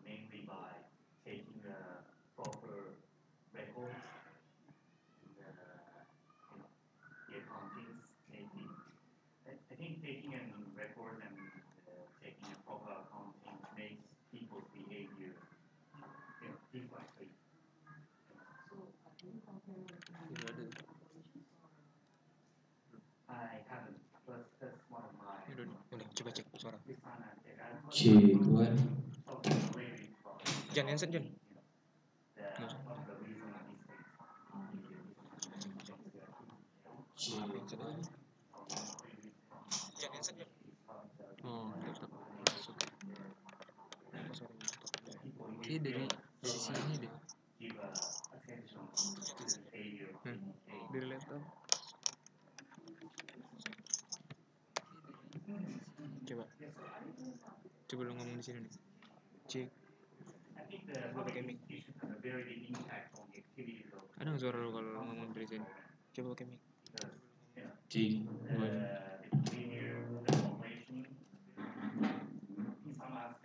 mainly by taking the proper records, the the accountings, maybe. I think taking a record and taking a proper accounting makes people's behavior differently. I haven't. That's one of my. Udah, coba cek suara. Cikuan. Jangan handset, Jan. Jangan handset, Jan. Oh, tetap masuk. Oke, dari sisi ini deh. Dari laptop. Coba lo ngomong di sini nih. Cek. Lo pakai mic. Ada nggak suara lo kalau lo ngomong dari sini? Coba pakai mic. Cik.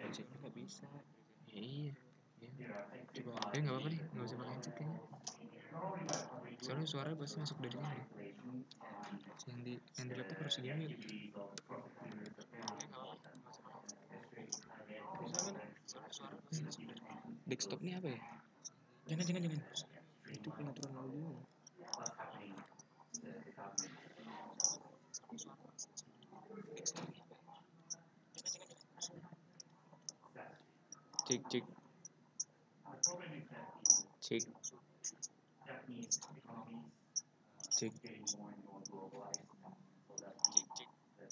Ceknya nggak bisa. Iya. Coba. Nggak apa-apa deh. Nggak usah pakai headset kayaknya. Soalnya suara pasti masuk dari sini. Yang di laptop harus segini. Desktop ini apa ya? Jangan. Itu pengaturan audio. Cek. Cek.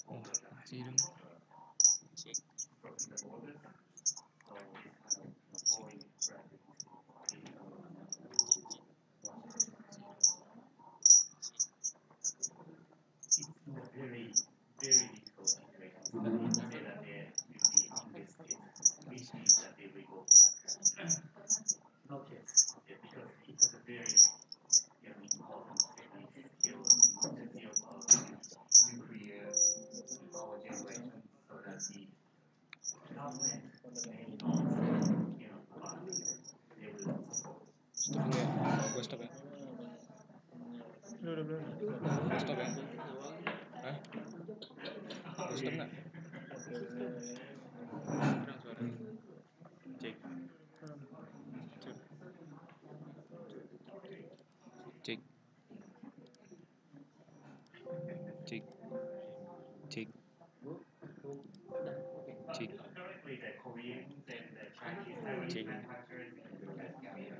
Oh, masih dong. Cek. Very, very difficult situation. Say that they will be unlisted, which means that they will go back. Not yet, because it has a very important technique skill in the field of nuclear power generation, so that the government may not, but they will support. Stop ya, gue stop ya. Gue stop ya. Hah? Gue stop nggak? Kurang suara. Cek. Cek. Cek. Cek. Cek. Cek.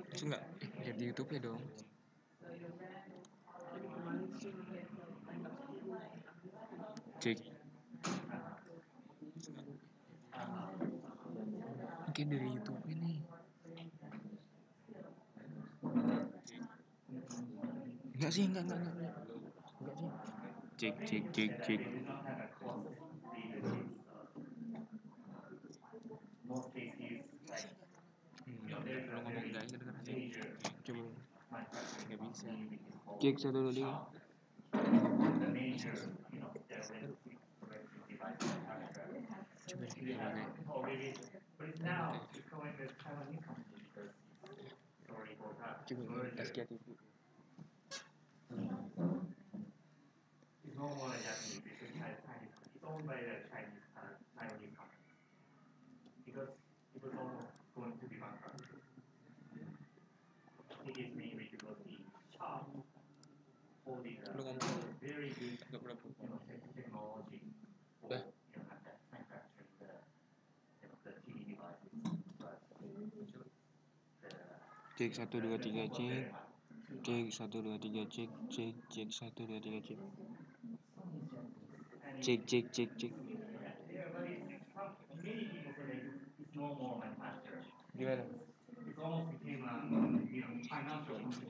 Terus nggak? Lihat di YouTube ya dong. Cek. Oke, dari YouTube ini. Enggak sih. Cek. Kalau ngomong enggak kedengeran aja. Coba. Enggak bisa. Cek 1 2 3. Coba TAZKIA TV. It's no more like Japanese, it's Chinese. It's owned by the Taiwanese company. Because it was almost going to be bankrupt. It is mainly because the shop holding a very good technology for manufacturing the TV devices. But Cek 1 2 3 cek. Cek 1 2 3 cek. Cek 1 2 3 cek. Cek. Gimana? It almost became a financial company.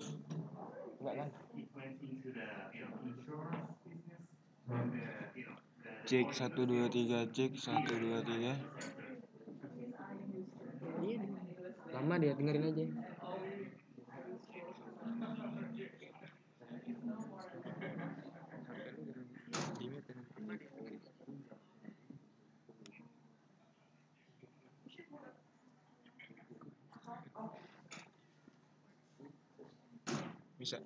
Enggak kan? It went into the insurance business. And Cek 1 2 3 cek 1 2 3. Lama dia dengerin aja. Ada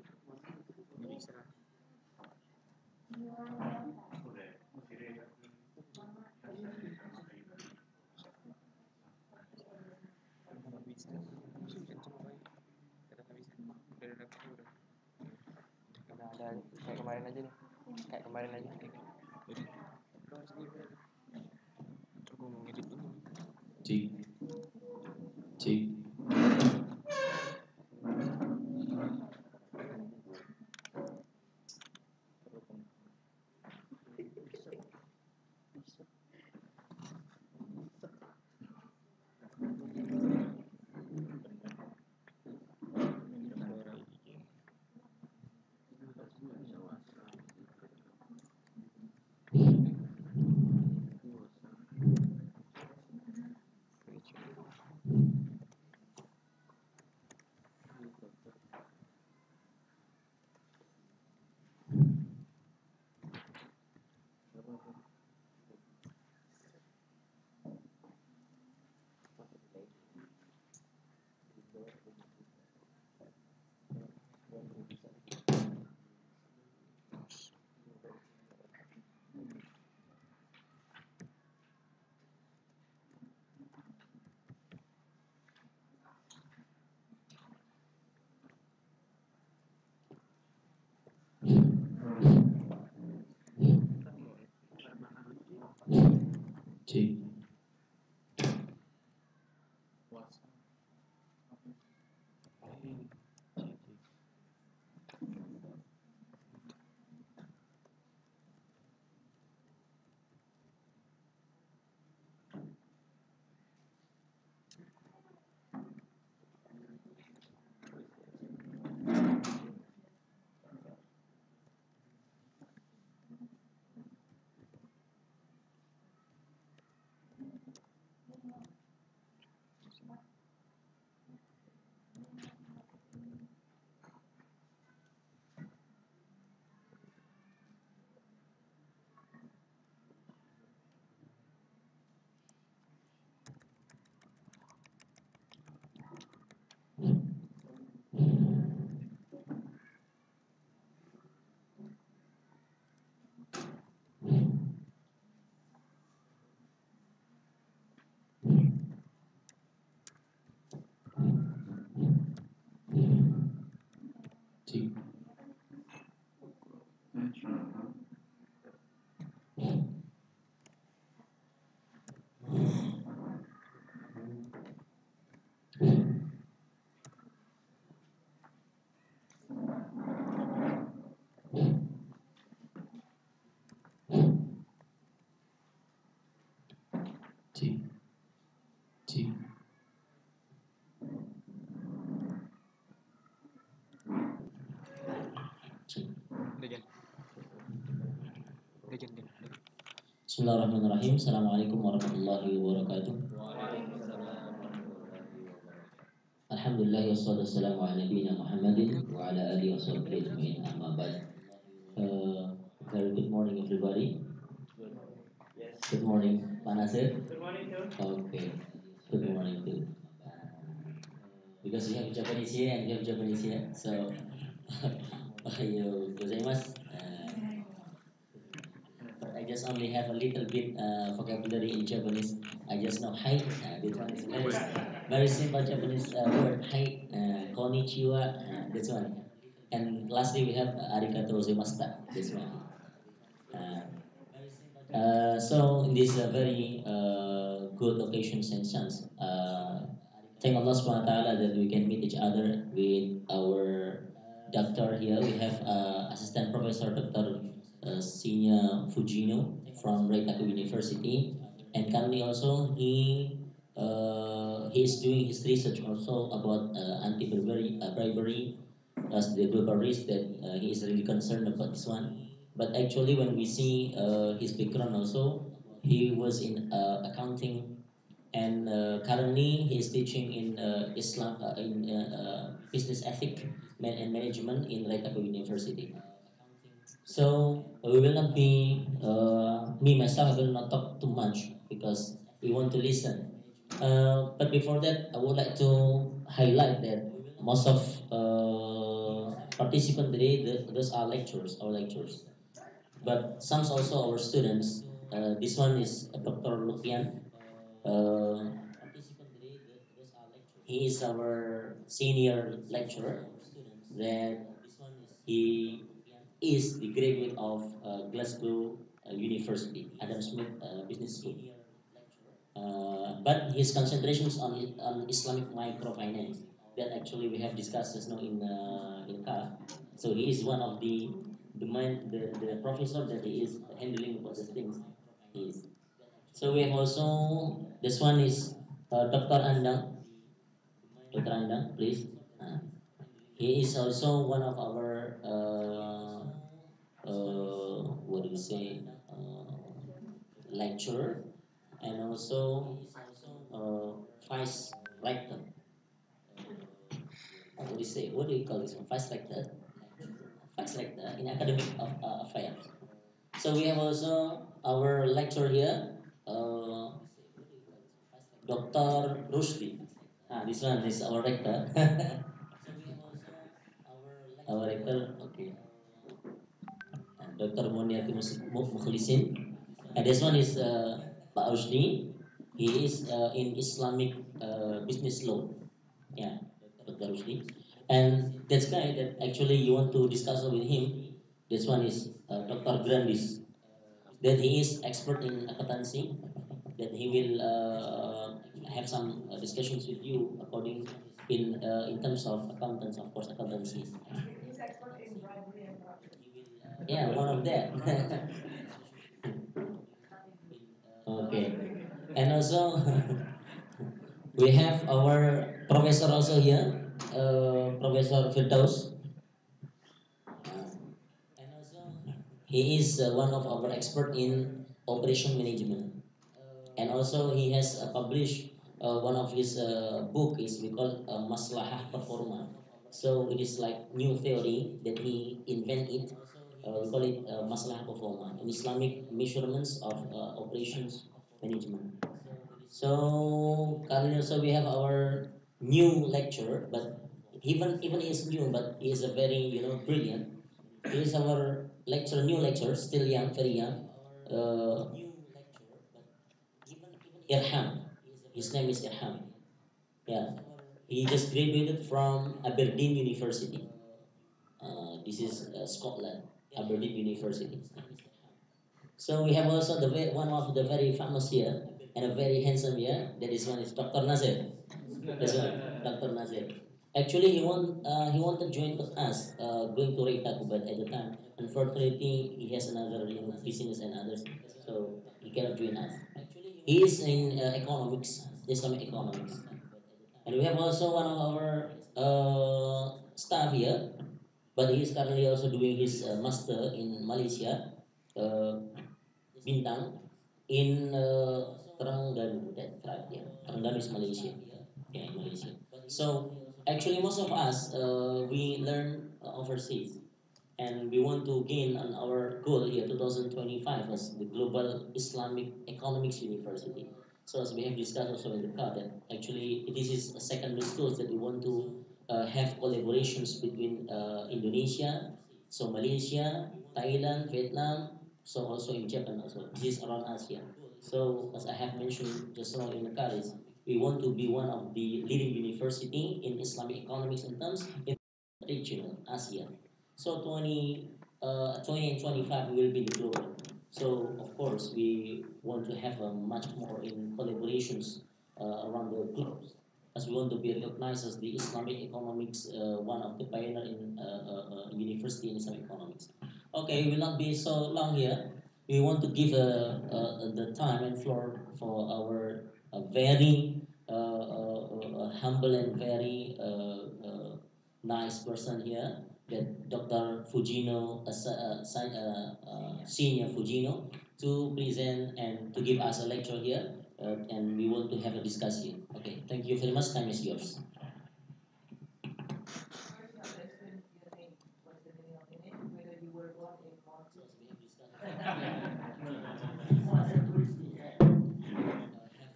kayak kemarin aja nih, kayak kemarin aja. Cik. Cik. Cik. Cik. Cik. Cik. Bismillahirrahmanirrahim. Assalamualaikum warahmatullahi wabarakatuh. Alhamdulillah wassalatu wassalamu ala nabiyyina Muhammadin wa ala alihi washabbihi ajma'in, amma ba'd. Very good morning everybody. Yes. Good morning, Pak Nasir. Good morning, too. Okay. Good morning too. Because we have Japanese here and we have Japanese here, so Ohayou gozaimasu. I just only have a little bit vocabulary in Japanese. I just know hi. This one is very simple Japanese word. Hi, konnichiwa. This one. And lastly, we have arigatou gozaimashita. This one. So in this very good occasions and chance, thank Allah Subhanahu wa Taala that we can meet each other with our doctor here. We have Assistant Professor Dr. Sinya Fujino from Reitaku University, and currently also he is doing his research also about anti-bribery as the global risk that he is really concerned about this one. But actually, when we see his background also, he was in accounting, and currently he is teaching in Islam in business ethic and management in Reitaku University. So we will not be me myself. I will not talk too much because we want to listen. But before that, I would like to highlight that most of participant today, those are lecturers, our lecturers. But some also our students. This one is Dr. Lukian. Uh, he is our senior lecturer. That he is the graduate of Glasgow University, Adam Smith Business School. But his concentration is on Islamic microfinance. That actually we have discussed just now in CAF. So he is one of the professor that he is handling about these things. He is. So we have also this one is Dr. Andang. Dr. Andang, please. He is also one of our what do you say lecturer and also vice rector. What do you say? What do you call this one? Vice rector. Vice rector in academic affairs. So we have also our lecturer here, Dr. Rusdi. This one is our rector. Our rector, okay. Dr. Moniati Mukhlisin. And this one is Pak Rusdi. He is in Islamic business law. Yeah, Dr. Rusdi. And this guy that actually you want to discuss with him, this one is Dr. Grandis. That he is expert in accountancy. That he will have some discussions with you according in terms of accountants, of course, accountancy. He's expert in bribery and corruption. Yeah, one of that. Okay. And also we have our professor also here, Professor Firdaus. He is one of our expert in operation management, and also he has published one of his book is we call Maslahah Performa. So it is like new theory that he invented. We call it Maslahah Performa, in Islamic measurements of operations management. So currently also we have our new lecturer, but even he is new, but he is a very brilliant. He is our new lecturer, still young, very young. Irham, his name is Irham. Yeah, he just graduated from Aberdeen University. This is Scotland, Aberdeen University. So we have also one of the very famous here and a very handsome here. That is one is Dr. Nazir. That's one, Dr. Nazir. Actually, he wanted to join with us, going to Reitaku, but at the time, unfortunately, he has another business and others, so he cannot join us. He is in economics, Islamic economics, and we have also one of our staff here, but he is currently also doing his master in Malaysia. Bintang in Terengganu, that tribe, yeah. Terengganu is Malaysia. Yeah, in Malaysia. So actually, most of us we learn overseas, and we want to gain on our goal here 2025 as the Global Islamic Economics University. So as we have discussed also in the card that actually this is a secondary schools that we want to have collaborations between Indonesia, so Malaysia, Thailand, Vietnam, so also in Japan also. This is around Asia. So as I have mentioned just now in the card is we want to be one of the leading university in Islamic economics and terms in regional Asia. So 20 and 25 will be the global. So of course we want to have much more in collaborations around the globe, as we want to be recognized as the Islamic economics, one of the pioneer in university in Islamic economics. Okay, we will not be so long here. We want to give the time and floor for our very humble and very nice person here, that Dr. Fujino, Senior Fujino, to present and to give us a lecture here, and we want to have a discussion. Okay, thank you very much. Time is yours. Whether you were born in Malfunction.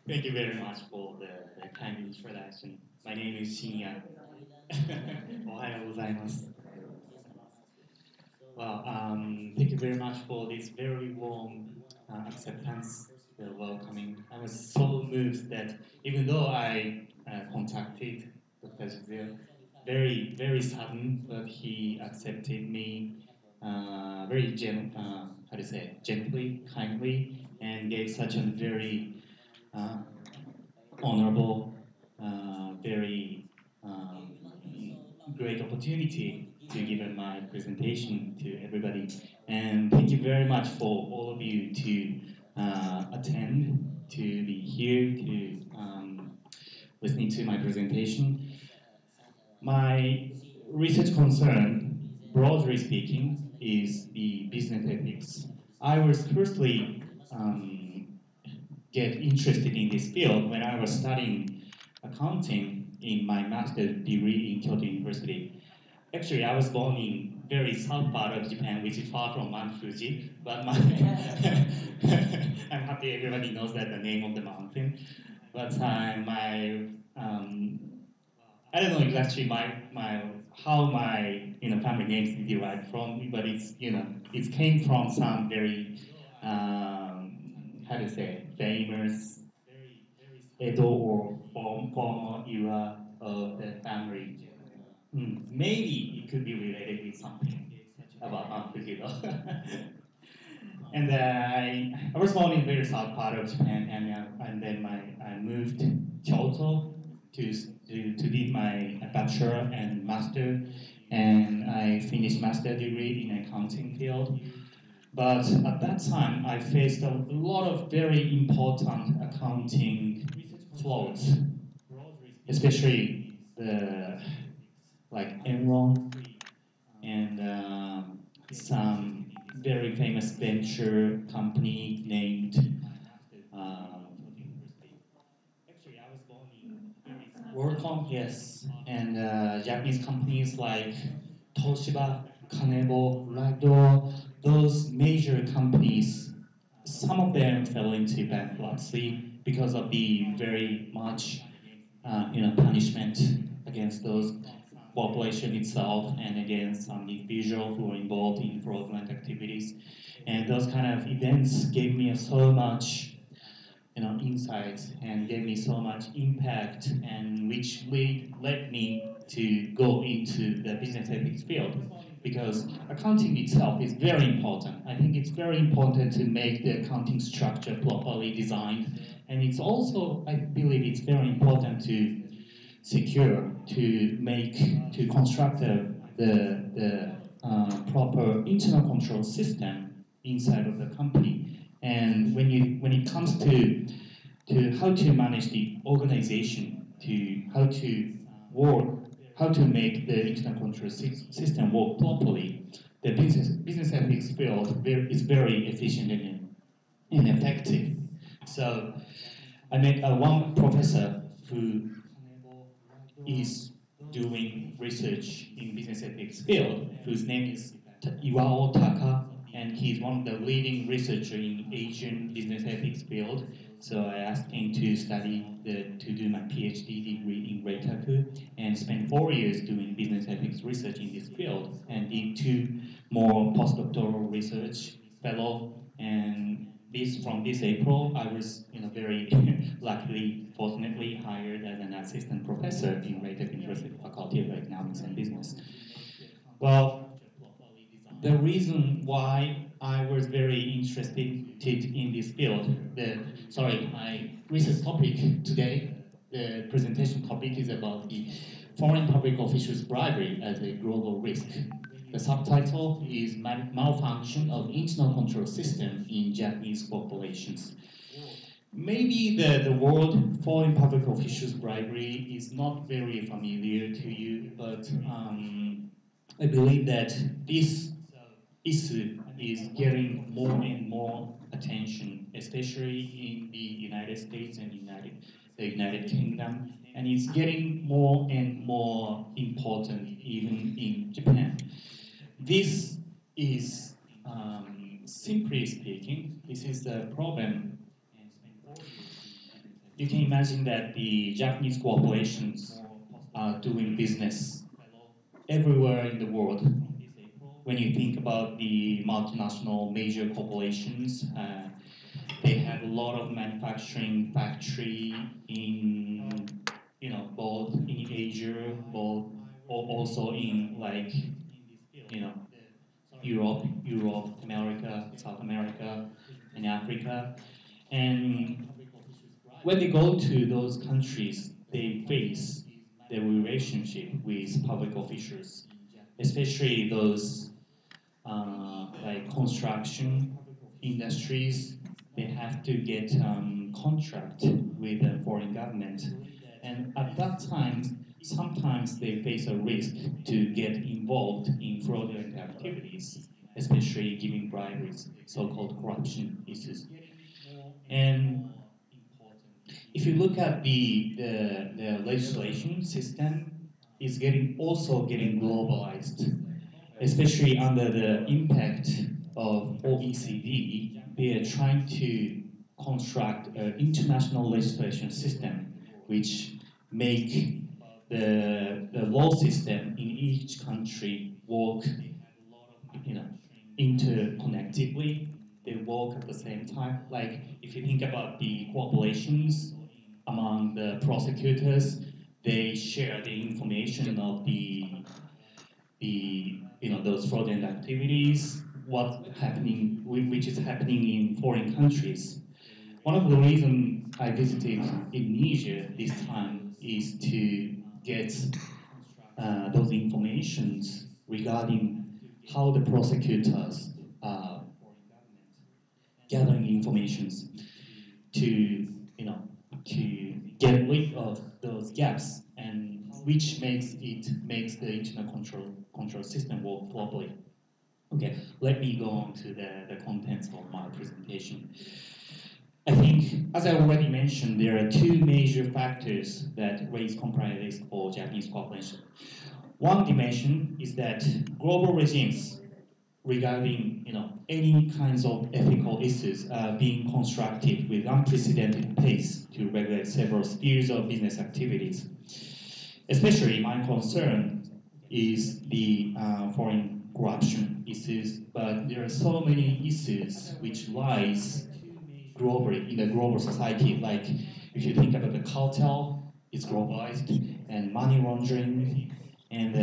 Thank you very much for the kind introduction. My name is Shinya. おはようございます。Well, thank you very much for this very warm acceptance, welcoming. I was so moved that even though I contacted Dr. Giselle, very sudden, but he accepted me how to say, gently, kindly, and gave such a very uh, honorable, very great opportunity to give my presentation to everybody. And thank you very much for all of you to attend, to be here, to listening to my presentation. My research concern, broadly speaking, is the business ethics. I was firstly get interested in this field when I was studying accounting in my master's degree in Kyoto University. Actually, I was born in very south part of Japan, which is far from Mount Fuji, but I'm happy everybody knows that the name of the mountain. But I don't know exactly how my family name is derived from, but it came from some very how to say famous Edo or former era of the family. Maybe it could be related with something about Mount Fuji though. And I was born in very south part of Japan, and then I moved to Kyoto to do my bachelor and master, and I finished master degree in accounting field. But at that time, I faced a lot of very important accounting flaws, especially the like Enron and some very famous venture company named WorldCom, yes, and Japanese companies like Toshiba, Kanebo, Rado, those major companies, some of them fell into bankruptcy because of the very much punishment against those population itself and against some individual who were involved in fraudulent activities. And those kind of events gave me so much insights and gave me so much impact, and which led me to go into the business ethics field, because accounting itself is very important. I think it's very important to make the accounting structure properly designed, and it's also, I believe it's very important to secure, to construct the proper internal control system inside of the company. And when it comes to how to manage the organization, to how to make the internal control system work properly, the business ethics field is very efficient and effective. So I met one professor who is doing research in business ethics field, whose name is Iwao Taka, and he's one of the leading researchers in Asian business ethics field. So I asked him to to do my PhD degree in Reitaku, and spent 4 years doing business ethics research in this field, and did 2 more postdoctoral research fellow. And from this April, I was very luckily, fortunately hired as an assistant professor in Reitaku University Faculty of Economics and Business. Well, the reason why I was very interested in this field, my research topic today, the presentation topic is about the foreign public officials' bribery as a global risk. The subtitle is Malfunction of Internal Control System in Japanese Corporations. Maybe the word foreign public officials' bribery is not very familiar to you, but I believe that this issue is getting more and more attention, especially in the United States and the United Kingdom, and it's getting more and more important even in Japan. This is, simply speaking, this is the problem. You can imagine that the Japanese corporations are doing business everywhere in the world, when you think about the multinational major corporations, they have a lot of manufacturing factory in, both in Asia, both also in like, Europe, America, South America, and Africa. And when they go to those countries, they face their relationship with public officials, especially those like construction industries. They have to get contract with the foreign government, and at that time, sometimes they face a risk to get involved in fraudulent activities, especially giving briberies, so-called corruption issues. And if you look at the legislation system, is also getting globalized, especially under the impact of OECD. They are trying to construct an international legislation system which make the law system in each country work, interconnectively. They work at the same time. Like if you think about the cooperations among the prosecutors, they share the information of those fraudulent activities, which is happening in foreign countries. One of the reasons I visited Indonesia this time is to get those informations regarding how the prosecutors are gathering informations to to get rid of those gaps, and which makes the internal control system work properly. Okay, let me go on to the contents of my presentation. I think, as I already mentioned, there are two major factors that raise compliance risk for Japanese corporations. One dimension is that global regimes regarding any kinds of ethical issues are being constructed with unprecedented pace to regulate several spheres of business activities. Especially my concern is the foreign corruption issues, but there are so many issues which lies globally in the global society. Like if you think about the cartel, it's globalized, and money laundering, and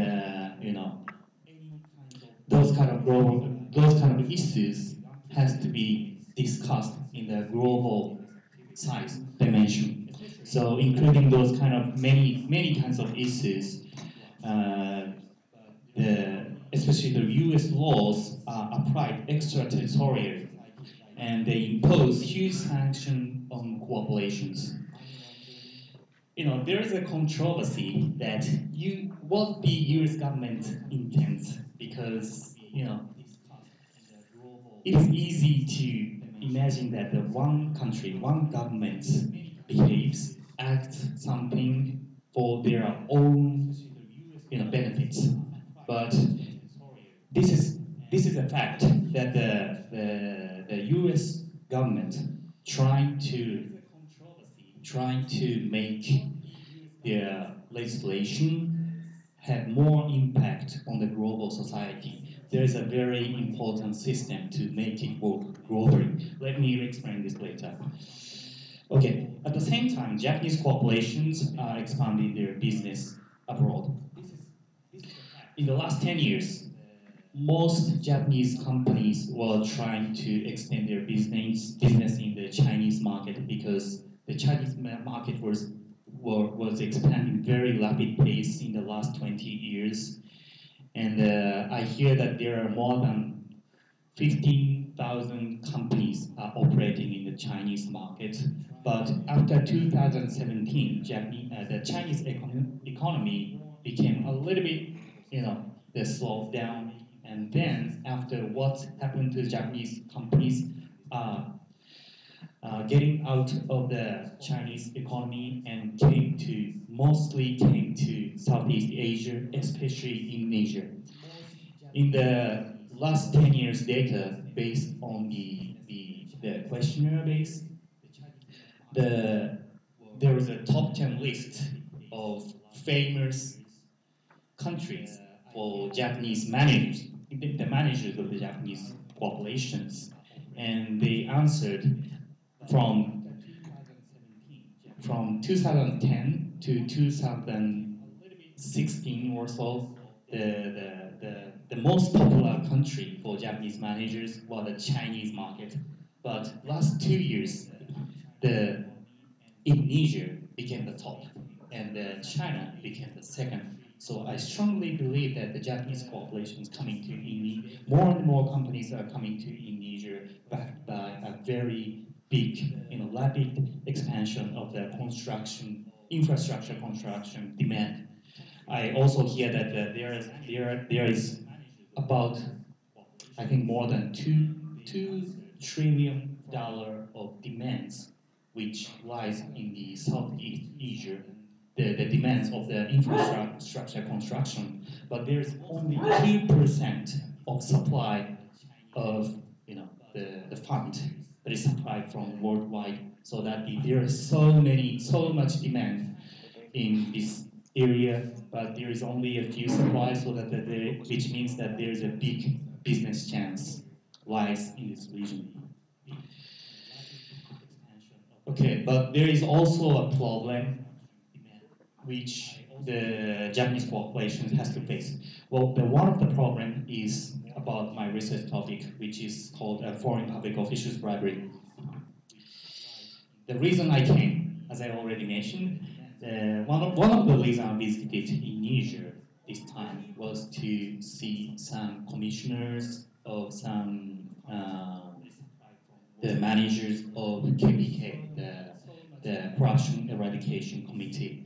those kind of issues has to be discussed in the global size dimension. So including those kind of many kinds of issues, especially the U.S. laws are applied extraterritorially, and they impose huge sanctions on corporations. There is a controversy that what the U.S. government intends, because it is easy to imagine that the one country, one government behaves, acts something for their own benefits. But this is a fact that the U.S. government trying to make their legislation have more impact on the global society. There is a very important system to make it work globally. Let me explain this later. Okay, at the same time, Japanese corporations are expanding their business abroad. In the last 10 years, most Japanese companies were trying to extend their business in the Chinese market, because the Chinese market was expanding very rapid pace in the last 20 years. And I hear that there are more than 15,000 companies are operating in the Chinese market. But after 2017, the Chinese economy became a little bit, they slowed down. And then after what happened to Japanese companies getting out of the Chinese economy and mostly came to Southeast Asia, especially Indonesia. In the last 10 years data, based on the questionnaire base, there is a top 10 list of famous countries for Japanese managers the managers of the Japanese corporations, and they answered from 2010 to 2016 or so, the most popular country for Japanese managers was the Chinese market. But last 2 years, Indonesia became the top, and China became the second. So I strongly believe that the Japanese corporations coming to Indonesia, more and more companies are coming to Indonesia, backed by a very big, rapid expansion of the infrastructure construction demand. I also hear that there is about, I think, more than $2 trillion of demands which lies in the Southeast Asia, the demands of the infrastructure construction, but there's only 2% of supply of the fund that is supplied from worldwide, so that there is so much demand in this area, but there is only a few supplies, so that which means that there is a big business chance lies in this region. Okay, but there is also a problem which the Japanese corporations has to face. Well, one of the problem is about my research topic, which is called foreign public officials bribery. The reason I came, as I already mentioned, one of the reasons I visited Indonesia this time was to see some commissioners of some the managers of KPK, the Corruption Eradication Committee.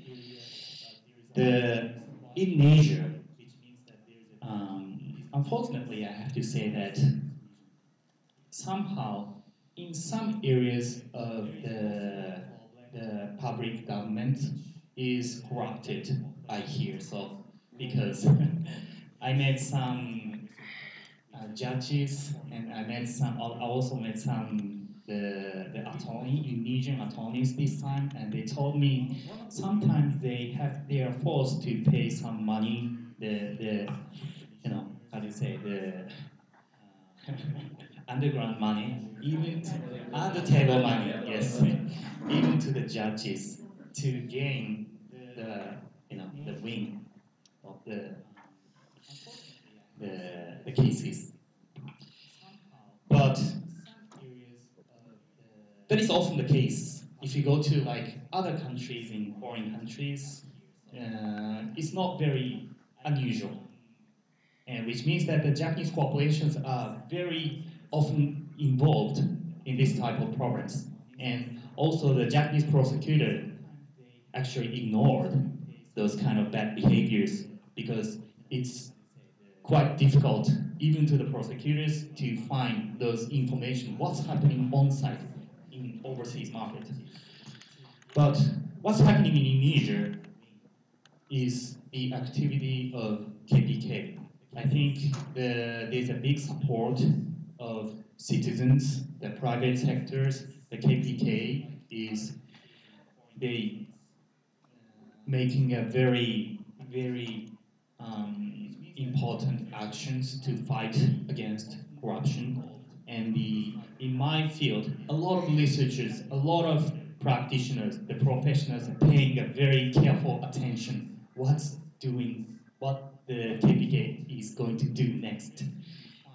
In Indonesia, unfortunately, I have to say that somehow, in some areas of the public government is corrupted, I hear. So, because I met some judges, and I also met some the Indonesian attorneys this time, and they told me sometimes they are forced to pay some money, how do you say, the underground money, even under table money, yes, even to the judges to gain the win of the cases. But that is often the case. If you go to other countries, in foreign countries, it's not very unusual. And which means that the Japanese corporations are very often involved in this type of problems. And also the Japanese prosecutor actually ignored those kind of bad behaviors, because it's quite difficult, even to the prosecutors, to find those information, what's happening on site in overseas market. But what's happening in Indonesia is the activity of KPK. I think there's a big support of citizens, the private sectors. The KPK is making a very important actions to fight against corruption. And in my field, a lot of researchers, a lot of practitioners, the professionals are paying a very careful attention what the KPK is going to do next.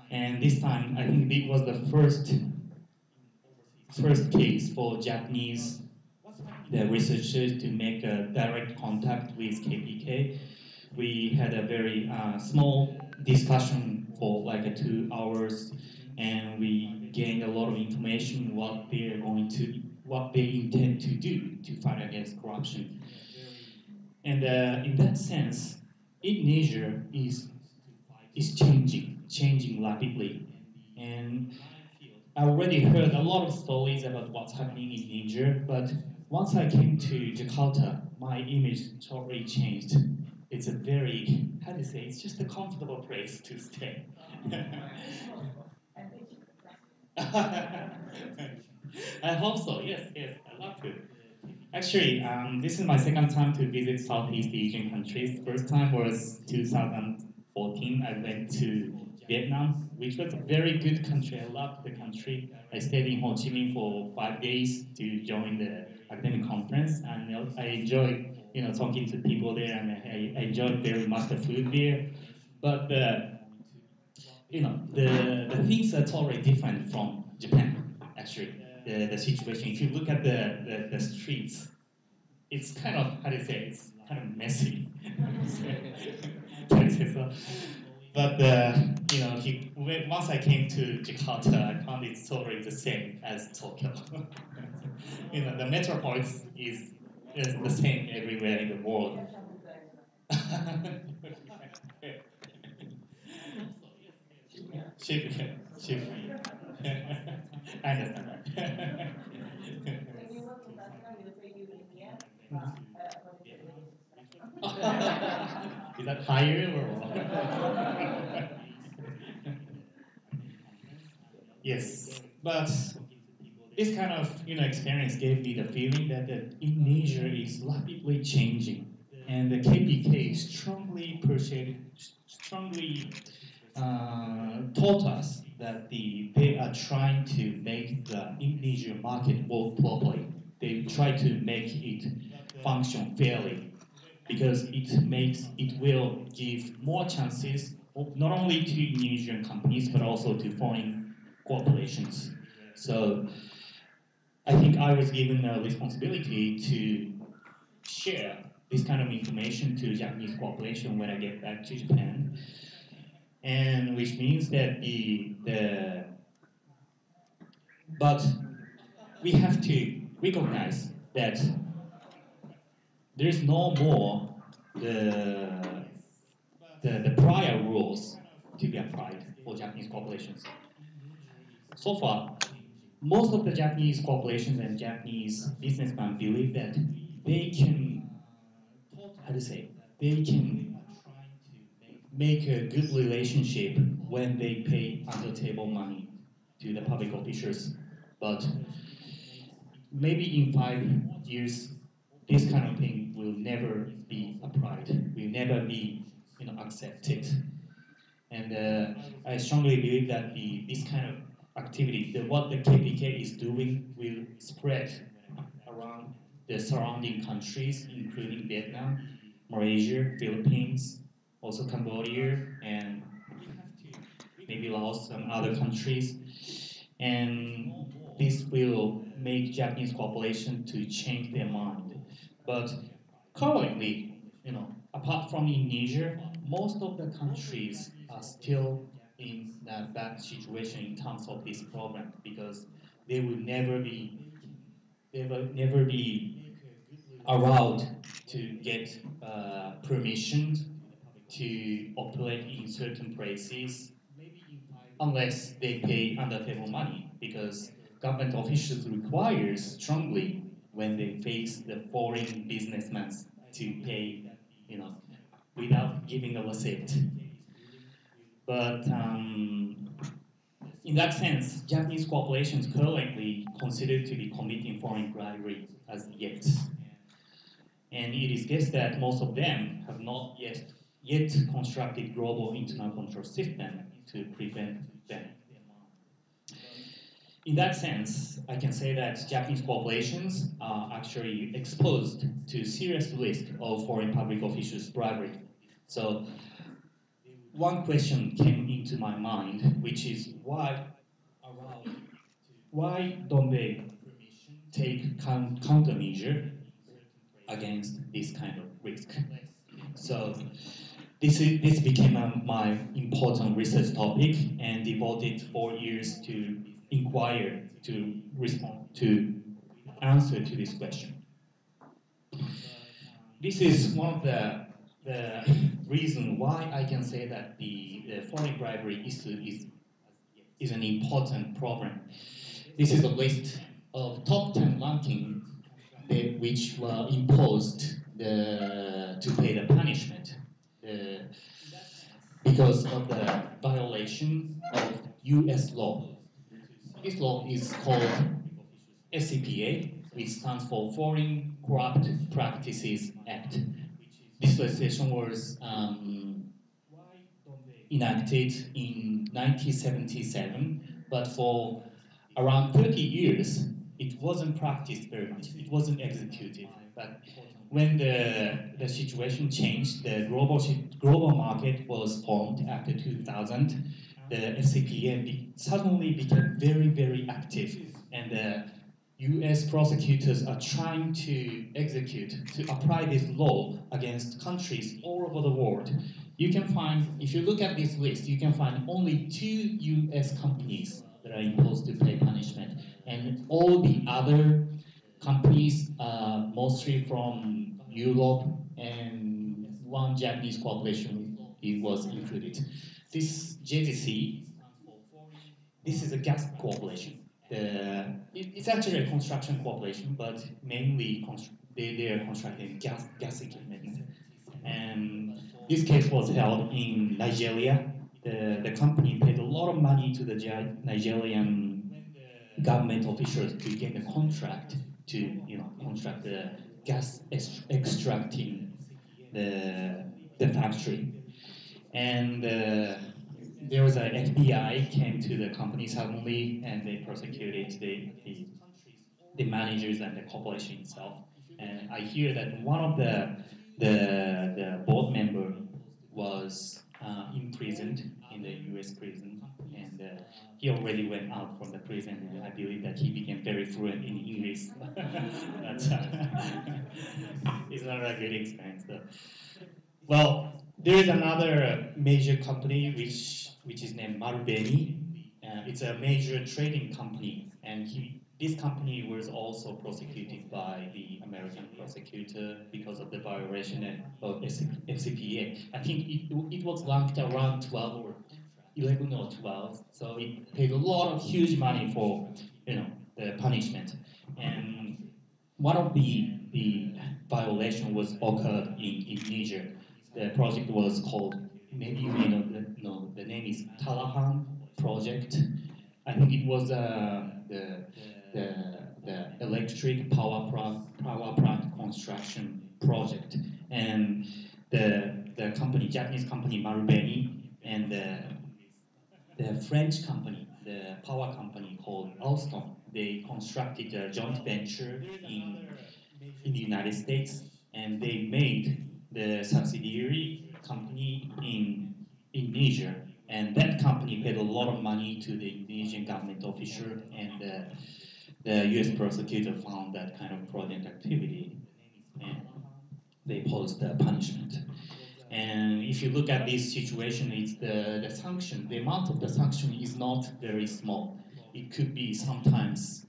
And this time, I think it was the first case for Japanese researchers to make a direct contact with KPK. We had a very small discussion for 2 hours, and we gained a lot of information what they intend to do to fight against corruption. And in that sense, Indonesia is changing rapidly. And I already heard a lot of stories about what's happening in Indonesia, but once I came to Jakarta, my image totally changed. It's a very, it's just a comfortable place to stay. I hope so, yes, I love to. Actually, this is my second time to visit Southeast Asian countries. First time was 2014. I went to Vietnam, which was a very good country. I loved the country. I stayed in Ho Chi Minh for 5 days to join the academic conference, and I enjoyed, talking to people there, and I enjoyed very much the food there. But the things are totally different from Japan. Actually, the situation. If you look at the streets, it's kind of, how do you say, it's kind of messy. So. But once I came to Jakarta, I found it's totally the same as Tokyo. The metropolis is the same everywhere in the world. Shift. I understand that. When you work in Tanzania, you'll say you Indian, Is that higher or? Yes, but this kind of experience gave me the feeling that Indonesia is rapidly changing, and the KPK strongly taught us that they are trying to make the Indonesian market work properly. They try to make it function fairly, because it will give more chances not only to Indonesian companies but also to foreign corporations. So I think I was given a responsibility to share this kind of information to Japanese corporation when I get back to Japan, and which means that but we have to recognize that there is no more the prior rules to be applied for Japanese corporations. So far, most of the Japanese corporations and Japanese businessmen believe that they can, they can make a good relationship when they pay under-table money to the public officials. But maybe in 5 years, this kind of thing will never be applied, will never be accepted. And I strongly believe that this kind of activity, what the KPK is doing, will spread around the surrounding countries, including Vietnam, Malaysia, Philippines, also Cambodia, and maybe Laos and other countries. And this will make Japanese corporations to change their mind. But currently, apart from Indonesia, most of the countries are still in a bad situation in terms of this program, because they will never be allowed to get permission to operate in certain places unless they pay under-table money, because government officials require strongly when they face the foreign businessmen to pay, without giving a receipt. But in that sense, Japanese corporations currently considered to be committing foreign bribery as yet. And it is guessed that most of them have not yet constructed global internal control system to prevent them. In that sense, I can say that Japanese corporations are actually exposed to serious risk of foreign public officials' bribery. So one question came into my mind, which is why don't they take countermeasure against this kind of risk? So this became my important research topic, and devoted 4 years to inquire, to respond, to answer to this question. This is one of the reason why I can say that the foreign bribery issue is an important problem. This is a list of top 10 ranking which were imposed to pay the punishment because of the violation of U.S. law. This law is called FCPA, which stands for Foreign Corrupt Practices Act. This legislation was enacted in 1977, but for around 30 years, it wasn't practiced very much. It wasn't executed. But when the situation changed, the global market was formed after 2000. The FCPA suddenly became very, very active, and the U.S. prosecutors are trying to apply this law against countries all over the world. You can find, if you look at this list, you can find only 2 U.S. companies that are imposed to pay punishment, and all the other companies are mostly from Europe, and one Japanese corporation was included. This JGC, this is a gas corporation. It's actually a construction corporation, but mainly they are constructing gas equipment. And this case was held in Nigeria. The company paid a lot of money to the Nigerian government officials to get a contract to construct the gas extracting the factory. And there was an FBI came to the company suddenly, and they prosecuted the managers and the corporation itself. And I hear that one of the board member was imprisoned in the U.S. prison, and he already went out from the prison, and I believe that he became very fluent in English. But it's not a good experience, though. Well, there is another major company which is named Marubeni. It's a major trading company, and this company was also prosecuted by the American prosecutor because of the violation of FCPA. I think it was ranked around 12 or 11 or 12, so it paid a lot of huge money for the punishment. And one of the violation was occurred in Niger. The project was called, maybe you may know, the name is Talahan project. I think it was the electric power plant construction project, and the company, Japanese company Marubeni, and the French company, the power company called Alstom, they constructed a joint venture in the United States, and they made the subsidiary company in Niger, and that company paid a lot of money to the Indonesian government official, and the U.S. prosecutor found that kind of fraudulent activity, and they posed the punishment. And if you look at this situation, it's the sanction, the amount of the sanction is not very small. It could be sometimes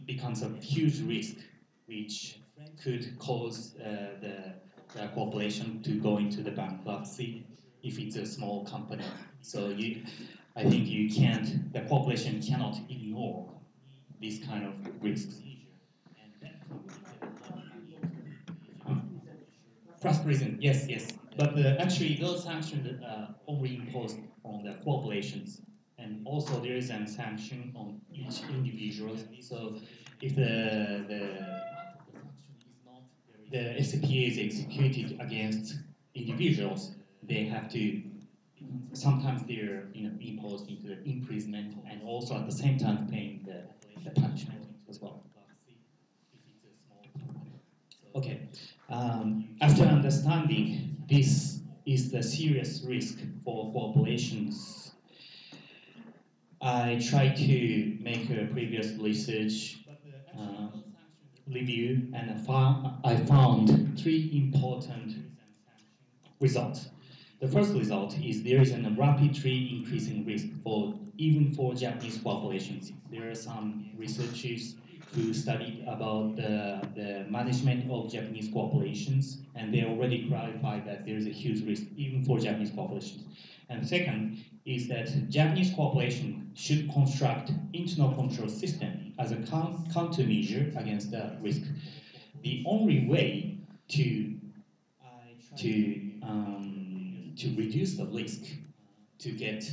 becomes a huge risk, which could cause the corporation to go into the bankruptcy if it's a small company. So I think the corporation cannot ignore these kind of risks. Plus prison, yes. But actually, those sanctions are only imposed on the corporations, and also there is a sanction on each individual. So if the SCPA is executed against individuals, they have to, sometimes they're imposed into the imprisonment, and also at the same time paying the punishment as well. Okay, after understanding this is the serious risk for corporations, I tried to make a previous research review, and I found 3 important results. The first result is there is a rapidly increasing risk even for Japanese corporations. There are some researchers who studied about the management of Japanese corporations, and they already clarified that there is a huge risk even for Japanese corporations. And second is that Japanese corporations should construct internal control system as a countermeasure against the risk. The only way to reduce the risk to get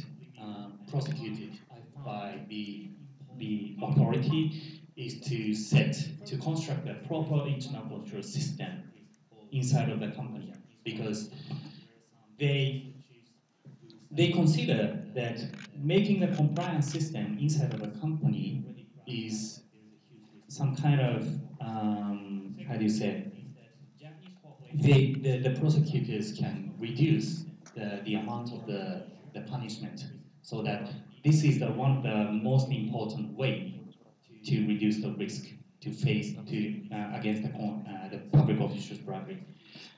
prosecuted by the authority is to construct a proper internal control system inside of the company, because they consider that making a compliance system inside of a company is some kind of how do you say, the prosecutors can reduce the amount of the punishment, so that this is one of the most important way to reduce the risk to face against the public officials bribery.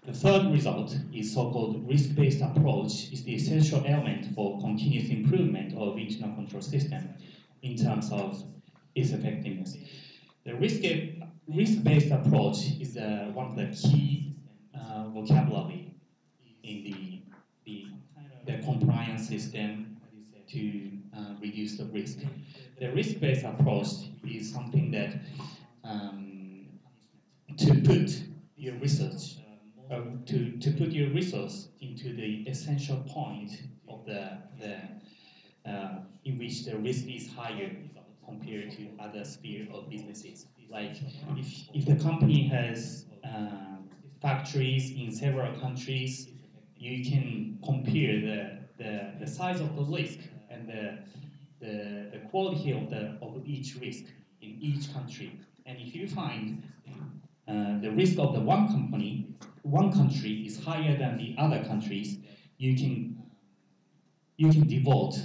The third result is so-called risk-based approach is the essential element for continuous improvement of internal control system in terms of its effectiveness. The risk-based approach is one of the key vocabulary in the compliance system to reduce the risk. The risk-based approach is something that to put your research to put your resource into the essential point of in which the risk is higher compared to other sphere of businesses. Like if the company has factories in several countries, you can compare the size of the risk and the quality of each risk in each country. And if you find the risk of the one country is higher than the other countries, you can devote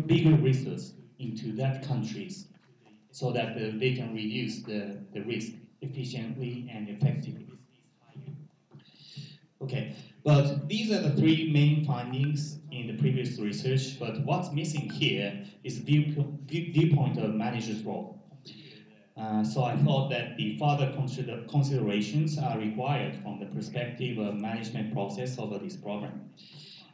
bigger resources into that countries, so that they can reduce the risk efficiently and effectively. Okay, but these are the three main findings in the previous research, but what's missing here is viewpoint of manager's role. So I thought that the further considerations are required from the perspective of management process over this program.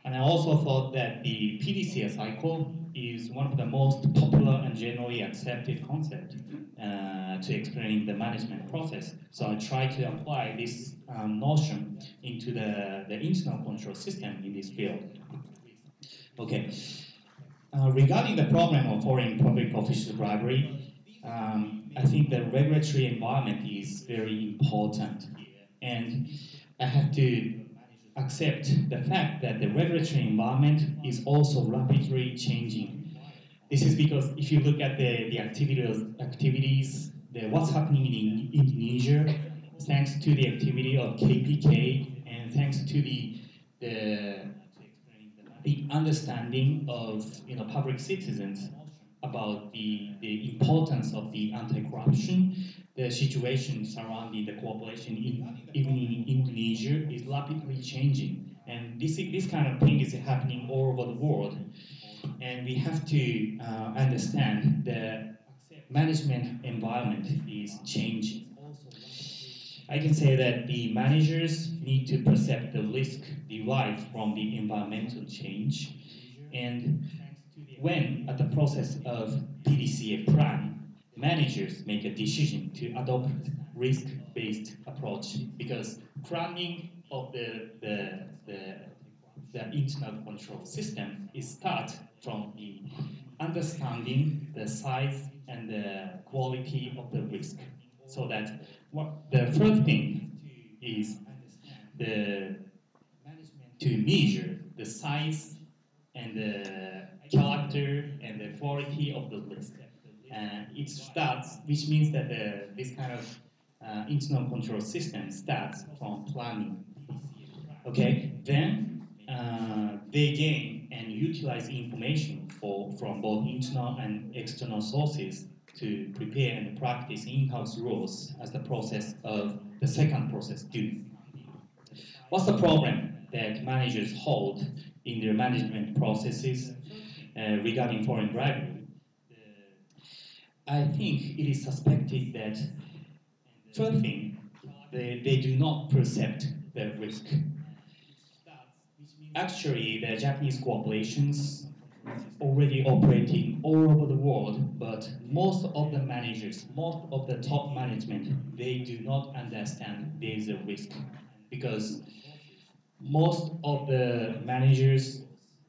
And I also thought that the PDCA cycle is one of the most popular and generally accepted concept to explain the management process. So I tried to apply this notion into the internal control system in this field. Okay. Regarding the problem of foreign public official bribery, I think the regulatory environment is very important, and I have to accept the fact that the regulatory environment is also rapidly changing. This is because if you look at the activities, what's happening in Indonesia, thanks to the activity of KPK and thanks to the understanding of public citizens about the importance of the anti-corruption, the situation surrounding the cooperation even in Indonesia is rapidly changing. And this kind of thing is happening all over the world. And we have to understand the management environment is changing. I can say that the managers need to perceive the risk derived from the environmental change, and when at the process of PDCA plan, managers make a decision to adopt risk-based approach, because planning of the internal control system is start from the understanding the size and the quality of the risk. So that the first thing is to measure the size and the character and the quality of the risk. It starts, which means that this kind of internal control system starts from planning. Okay, then they gain and utilize information from both internal and external sources to prepare and practice in-house rules as the process of the second process do. What's the problem that managers hold in their management processes regarding foreign bribery? I think it is suspected that, first thing, they do not perceive the risk. Actually, the Japanese corporations already operating all over the world, but most of the managers, most of the top management, they do not understand there is a risk, because most of the managers,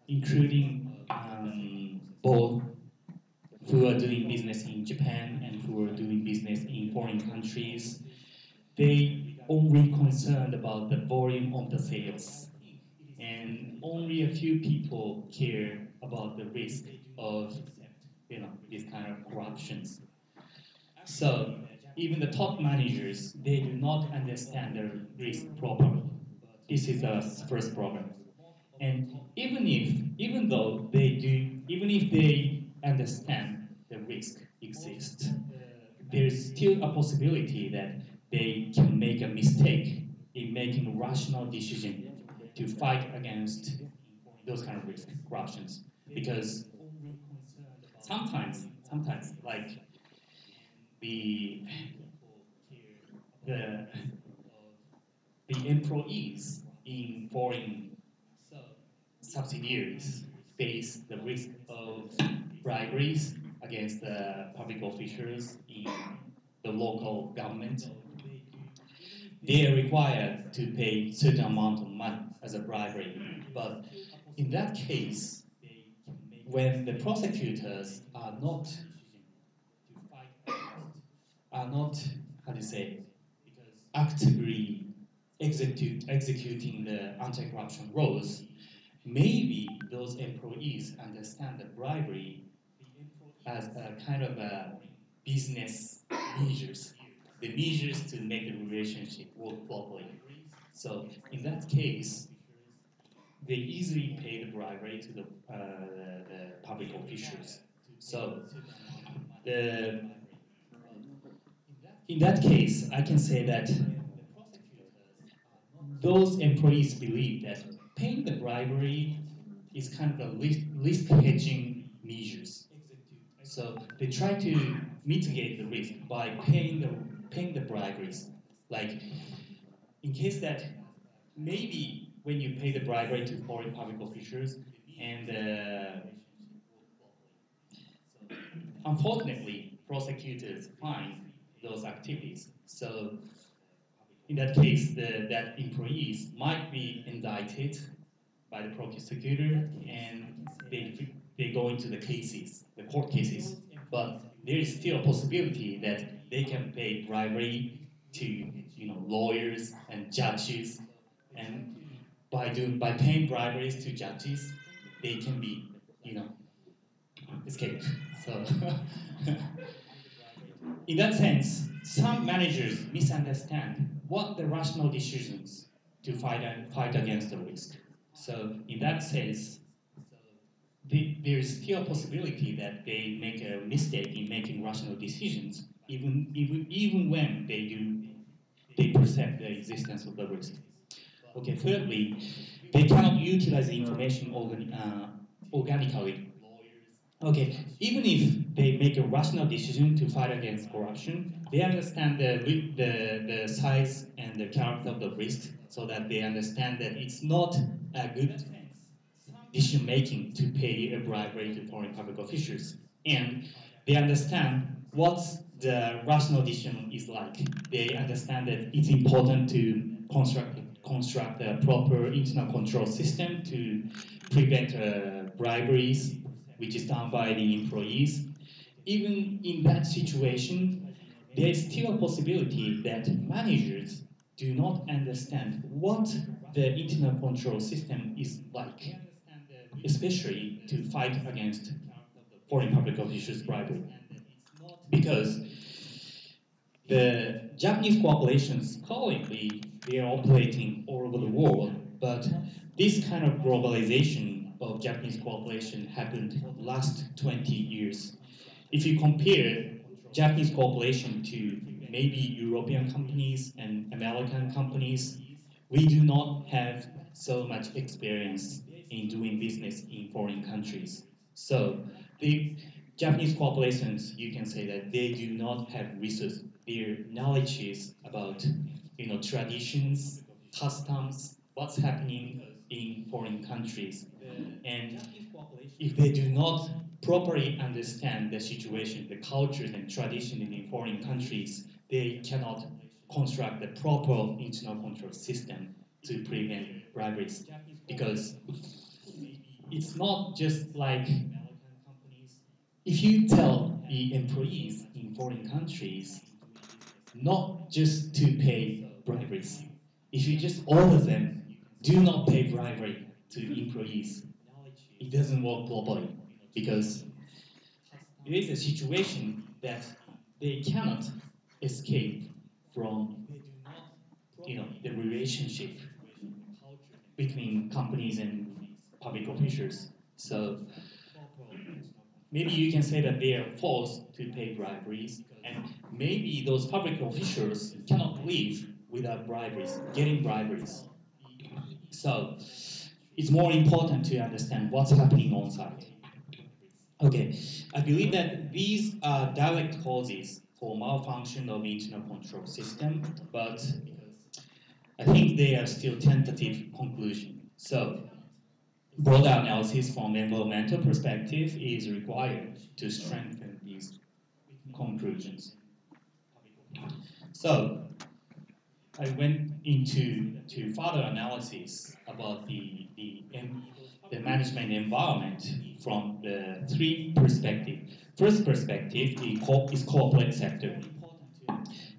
including both who are doing business in Japan and who are doing business in foreign countries, they only concerned about the volume of the sales. and only a few people care about the risk of these kind of corruptions. So even the top managers, they do not understand the risk properly. This is the first problem. And even if they understand the risk exists, there's still a possibility that they can make a mistake in making a rational decision to fight against those kind of risk corruptions. Because sometimes, like the the the employees in foreign subsidiaries face the risk of briberies against the public officials in the local government. They are required to pay certain amount of money as a bribery. But in that case, when the prosecutors are not how do you say actively executing the anti-corruption laws, maybe those employees understand the bribery as a kind of a business measures, the measures to make the relationship work properly. So in that case, they easily pay the bribery to the public officials. So in that case, I can say that those employees believe that paying the bribery is kind of a risk hedging measures. So they try to mitigate the risk by paying the briberies. Like in case that maybe when you pay the bribery to foreign public officials, and unfortunately prosecutors find those activities. So in that case, that employees might be indicted by the prosecutor, and they go into the court cases. But there is still a possibility that they can pay bribery to lawyers and judges, and by paying briberies to judges, they can be escaped. So in that sense, some managers misunderstand what the rational decisions to fight against the risk. So in that sense, there is still a possibility that they make a mistake in making rational decisions, even when they perceive the existence of the risk. Okay. Thirdly, they cannot utilize the information organically. Okay, even if they make a rational decision to fight against corruption, they understand the size and the character of the risk, so that they understand that it's not a good decision making to pay a bribery to foreign public officials, and they understand what the rational decision is like. They understand that it's important to construct a proper internal control system to prevent briberies, which is done by the employees. Even in that situation, there is still a possibility that managers do not understand what the internal control system is like, especially to fight against foreign public officials' bribery. Because the Japanese corporations currently, they are operating all over the world, but this kind of globalization of Japanese corporation happened last 20 years. If you compare Japanese corporation to maybe European companies and American companies, we do not have so much experience in doing business in foreign countries. So the Japanese corporations, you can say that they do not have resources. Their knowledge is about traditions, customs, what's happening in foreign countries. And if they do not properly understand the situation, the cultures and traditions in foreign countries, they cannot construct the proper internal control system to prevent briberies. Because it's not just like if you tell the employees in foreign countries not just to pay briberies, if you just order them, do not pay bribery, to employees, it doesn't work globally because it is a situation that they cannot escape from, the relationship between companies and public officials. So maybe you can say that they are forced to pay briberies, and maybe those public officials cannot live without briberies, getting briberies. So it's more important to understand what's happening on site. Okay, I believe that these are direct causes for malfunction of internal control system, but I think they are still tentative conclusion. So broader analysis from environmental perspective is required to strengthen these conclusions. So I went into further analysis about the management environment from the three perspectives. First perspective is corporate sector,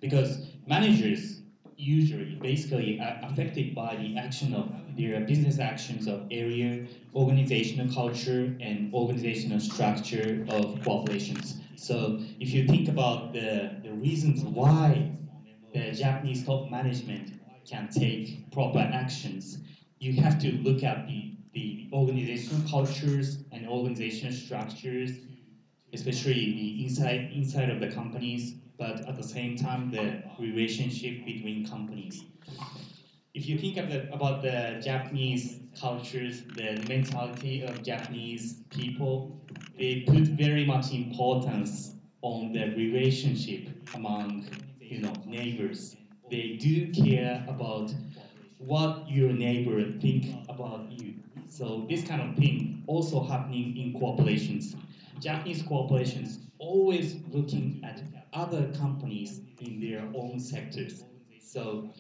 because managers usually basically are affected by the action of their business actions of area, organizational culture, and organizational structure of corporations. So if you think about the reasons why the Japanese top management can take proper actions, you have to look at the organizational cultures and organizational structures, especially the inside of the companies, but at the same time the relationship between companies. If you think about the Japanese cultures, the mentality of Japanese people, they put very much importance on the relationship among neighbors. They do care about what your neighbor think about you. So this kind of thing also happening in corporations. Japanese corporations always looking at other companies in their own sectors. So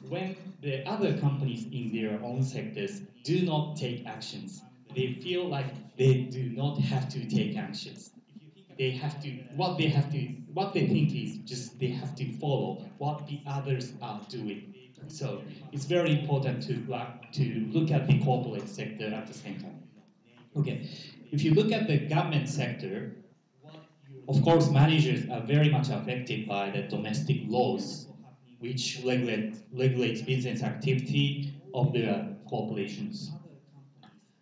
when the other companies in their own sectors do not take actions, they feel like they do not have to take actions. They have to, what they think is just they have to follow what the others are doing. So it's very important to look at the corporate sector at the same time. Okay, if you look at the government sector, of course, managers are very much affected by the domestic laws, which regulates business activity of the corporations.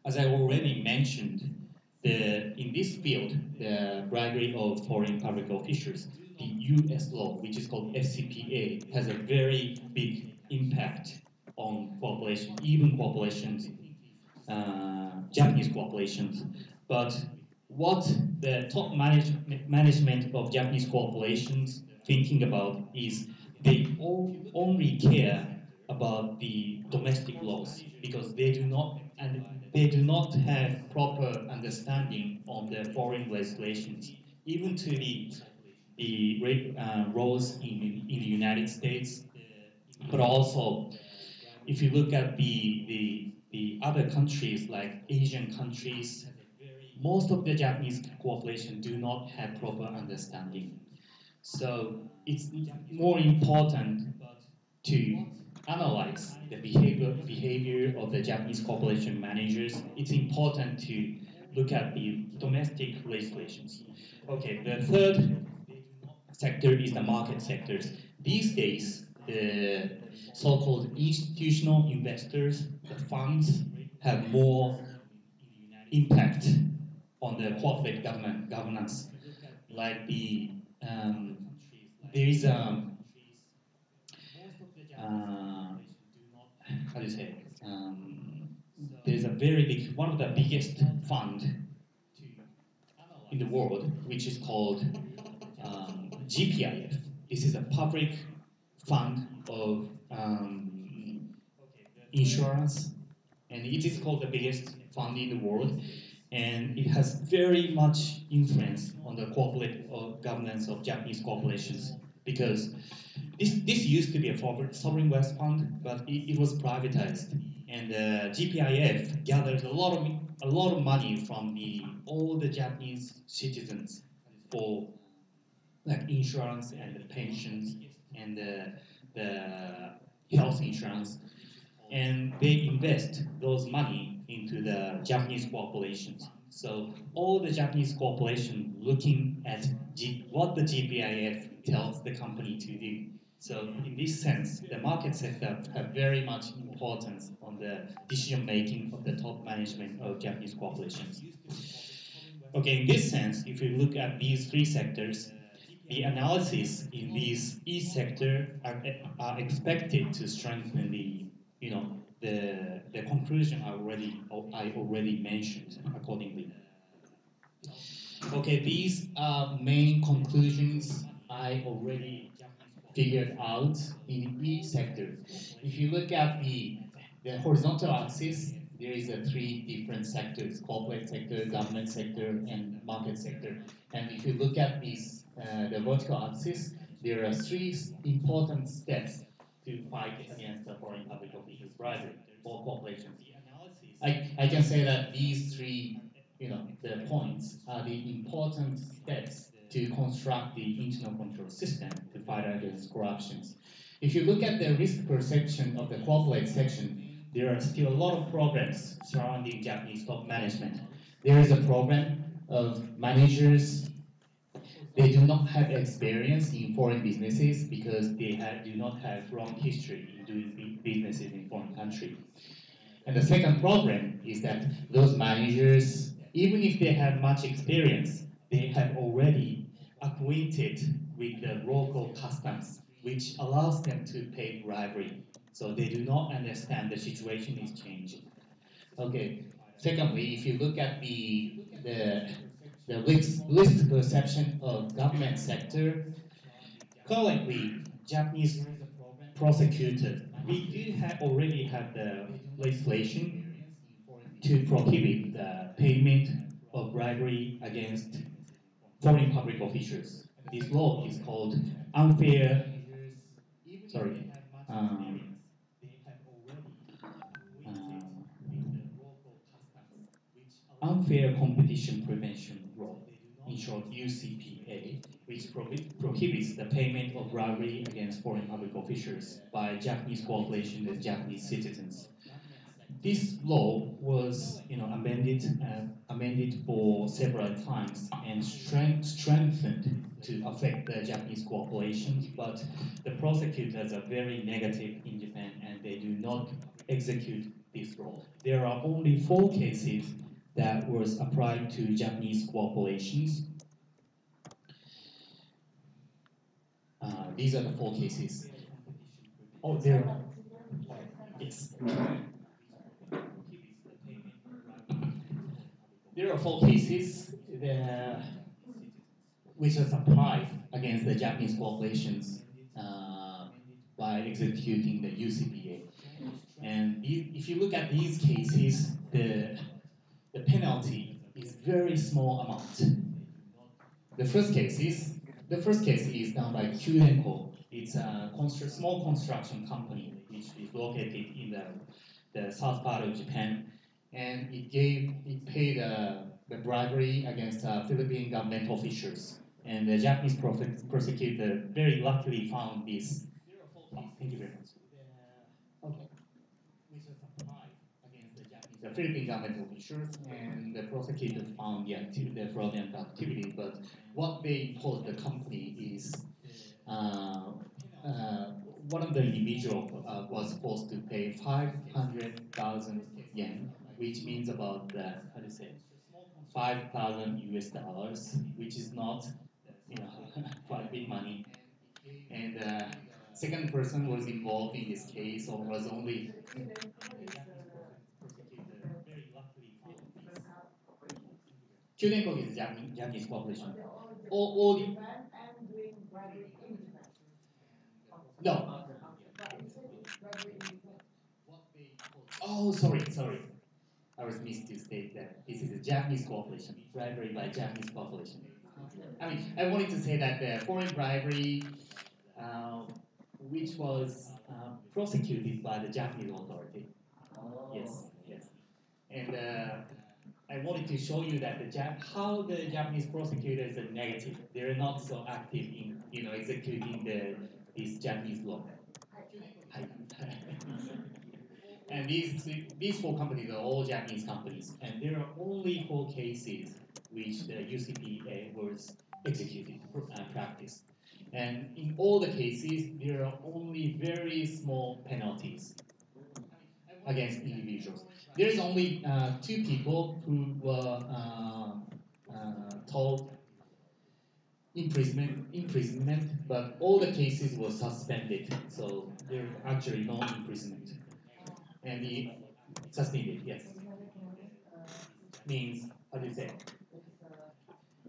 As I already mentioned, in this field, the bribery of foreign public officials, the U.S. law, which is called FCPA, has a very big impact on corporations, even corporations, Japanese corporations. But what the top management of Japanese corporations thinking about is they only care about the domestic laws because they do not have proper understanding on the foreign legislations, even to the laws in the United States, but also if you look at the other countries like Asian countries, most of the Japanese corporations do not have proper understanding. So it's more important to analyze the behavior of the Japanese corporation managers. It's important to look at the domestic legislations. Okay, the third sector is the market sectors. These days, the so-called institutional investors, the funds, have more impact on the corporate governance. Like there is how do you say? There's a very big, one of the biggest fund in the world, which is called GPIF. This is a public fund of insurance, and it is called the biggest fund in the world, and it has very much influence on the corporate governance of Japanese corporations because this used to be a sovereign wealth fund, but it was privatized, and GPIF gathers a lot of money from all the Japanese citizens for like insurance and the pensions and the health insurance, and they invest those money into the Japanese corporations. So all the Japanese corporation looking at what the GPIF tells the company to do. So in this sense, the market sector have very much importance on the decision making of the top management of Japanese corporations. Okay, in this sense, if you look at these three sectors, the analysis in each sector are expected to strengthen the conclusion I already mentioned accordingly. Okay, these are main conclusions I already figured out in each sector. If you look at the horizontal axis, there is three different sectors: corporate sector, government sector, and market sector. And if you look at the vertical axis, there are three important steps to fight against the foreign public officials bribery for corporations. I can say that these three, the points are the important steps to construct the internal control system to fight against corruptions. If you look at the risk perception of the corporate section, there are still a lot of problems surrounding Japanese top management. There is a problem of managers. They do not have experience in foreign businesses because they do not have long history in doing businesses in foreign countries. And the second problem is that those managers, even if they have much experience, they have already acquainted with the local customs, which allows them to pay bribery. So they do not understand the situation is changing. Okay. Secondly, if you look at the risk perception of government sector, currently Japanese prosecutors, we do already have the legislation to prohibit the payment of bribery against foreign public officials. This law is called sorry, um, unfair competition prevention law, in short UCPA, which prohibits the payment of bribery against foreign public officials by Japanese corporations and Japanese citizens. This law was, amended for several times and strengthened to affect the Japanese corporations, but the prosecutors are very negative in Japan and they do not execute this law. There are only 4 cases that was applied to Japanese corporations. These are the 4 cases. Oh, there are. Yes. There are 4 cases which was applied against the Japanese corporations by executing the UCPA. And if you look at these cases, the penalty is very small amount. The first case is done by Kyudenko. It's a small construction company which is located in the south part of Japan, and it paid the bribery against Philippine government officials. And the Japanese prosecutor very luckily found this. Oh, thank you very much. Okay. Which was applied against the Philippine government officials, and the prosecutor found the fraudulent activity. But what they imposed the company is one of the individuals was supposed to pay 500,000 yen, which means about 5,000 US dollars, which is not quite big money. And second person was involved in this case, or was only. Kyudenko is a Japanese corporation. No. Oh, sorry. I was missed to state that this is a Japanese corporation, bribery by Japanese corporation. I wanted to say that the foreign bribery, which was prosecuted by the Japanese authority. Yes. And I wanted to show you that how the Japanese prosecutors are negative. They're not so active in executing this Japanese law. And these four companies are all Japanese companies, and there are only four cases which the UCPA was executed practice. And in all the cases, there are only very small penalties against individuals. There's only two people who were told imprisonment, but all the cases were suspended, so there are actually no imprisonment. And the suspended, yes, means how do you say?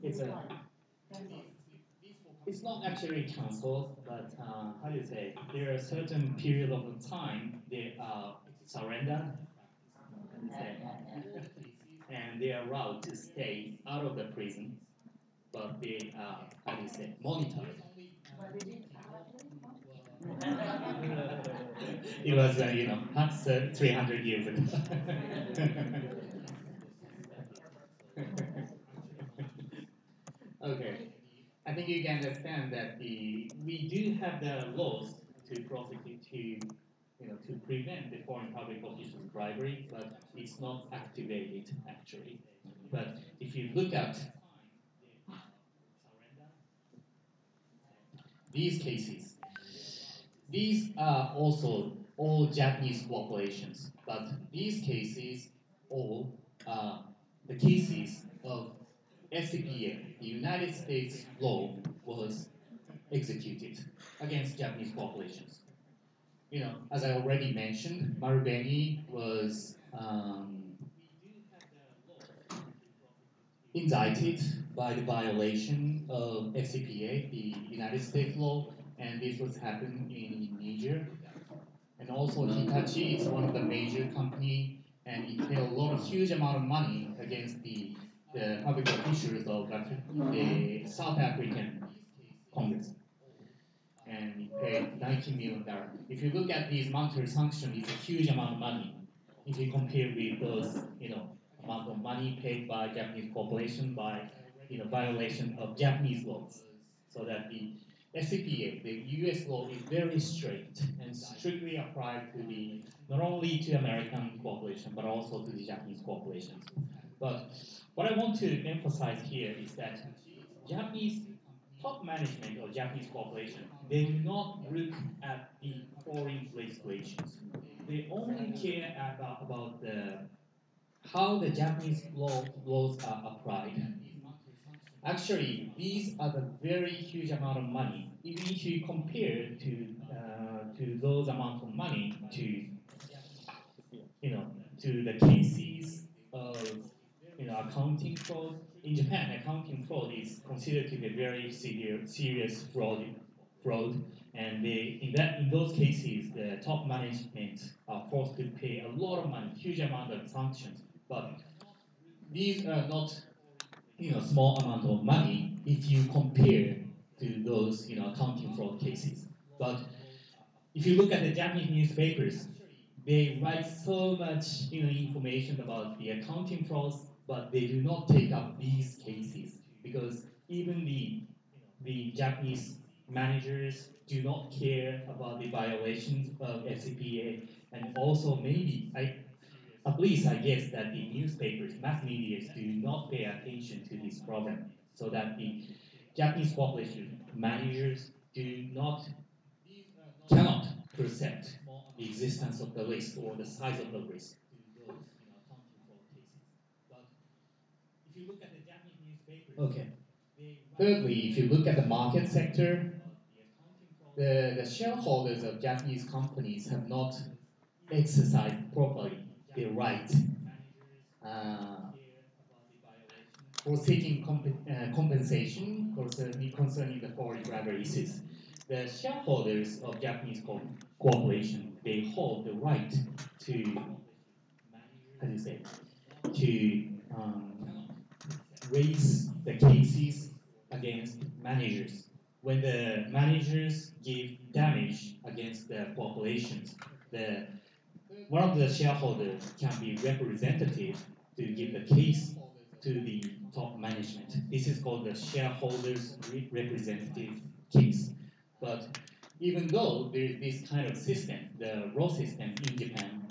It's a it's not actually cancelled, but how do you say? There are a certain period of time they are surrendered, and they are allowed to stay out of the prison, but they are how do you say monitored. It was 300 years ago. Okay. I think you can understand that we do have the laws to prosecute to prevent the foreign public officials bribery, but it's not activated actually. But if you look at these cases, these are also all Japanese corporations, but these cases all are the cases of STEI, the United States law was executed against Japanese corporations. As I already mentioned, Marubeni was indicted by the violation of FCPA, the United States law, and this was happening in Niger. And also Hitachi is one of the major company, and it paid a lot of huge amount of money against the public officials of the South African Congress. And it paid $19 million. If you look at these monetary sanctions, it's a huge amount of money. If you compare with those, amount of money paid by Japanese corporation by, violation of Japanese laws. So that the SCPA, the U.S. law is very strict and strictly applied to not only to American corporation but also to the Japanese corporations. But what I want to emphasize here is that Japanese top management of Japanese corporation, they do not look at the foreign legislations. They only care about how the Japanese laws are applied. Actually, these are the very huge amount of money. Even if you compare to those amounts of money to the cases of accounting fraud. In Japan, accounting fraud is considered to be a very serious fraud, and in those cases, the top management are forced to pay a lot of money, huge amount of sanctions. But these are not small amount of money if you compare to those accounting fraud cases. But if you look at the Japanese newspapers, they write so much information about the accounting frauds, but they do not take up these cases because even the Japanese managers do not care about the violations of FCPA, and also maybe at least I guess that the newspapers, mass media do not pay attention to this problem, so that the Japanese corporation managers cannot perceive the existence of the risk or the size of the risk. If you look at the Japanese newspapers, okay. Thirdly, if you look at the market sector, the shareholders of Japanese companies have not exercised properly their right for seeking compensation concerning the foreign bribery issues. The shareholders of Japanese corporation, they hold the right to, how do you say, to raise the cases against managers. When the managers give damage against the corporations, one of the shareholders can be representative to give the case to the top management. This is called the shareholders representative case. But even though there is this kind of system, the law system in Japan,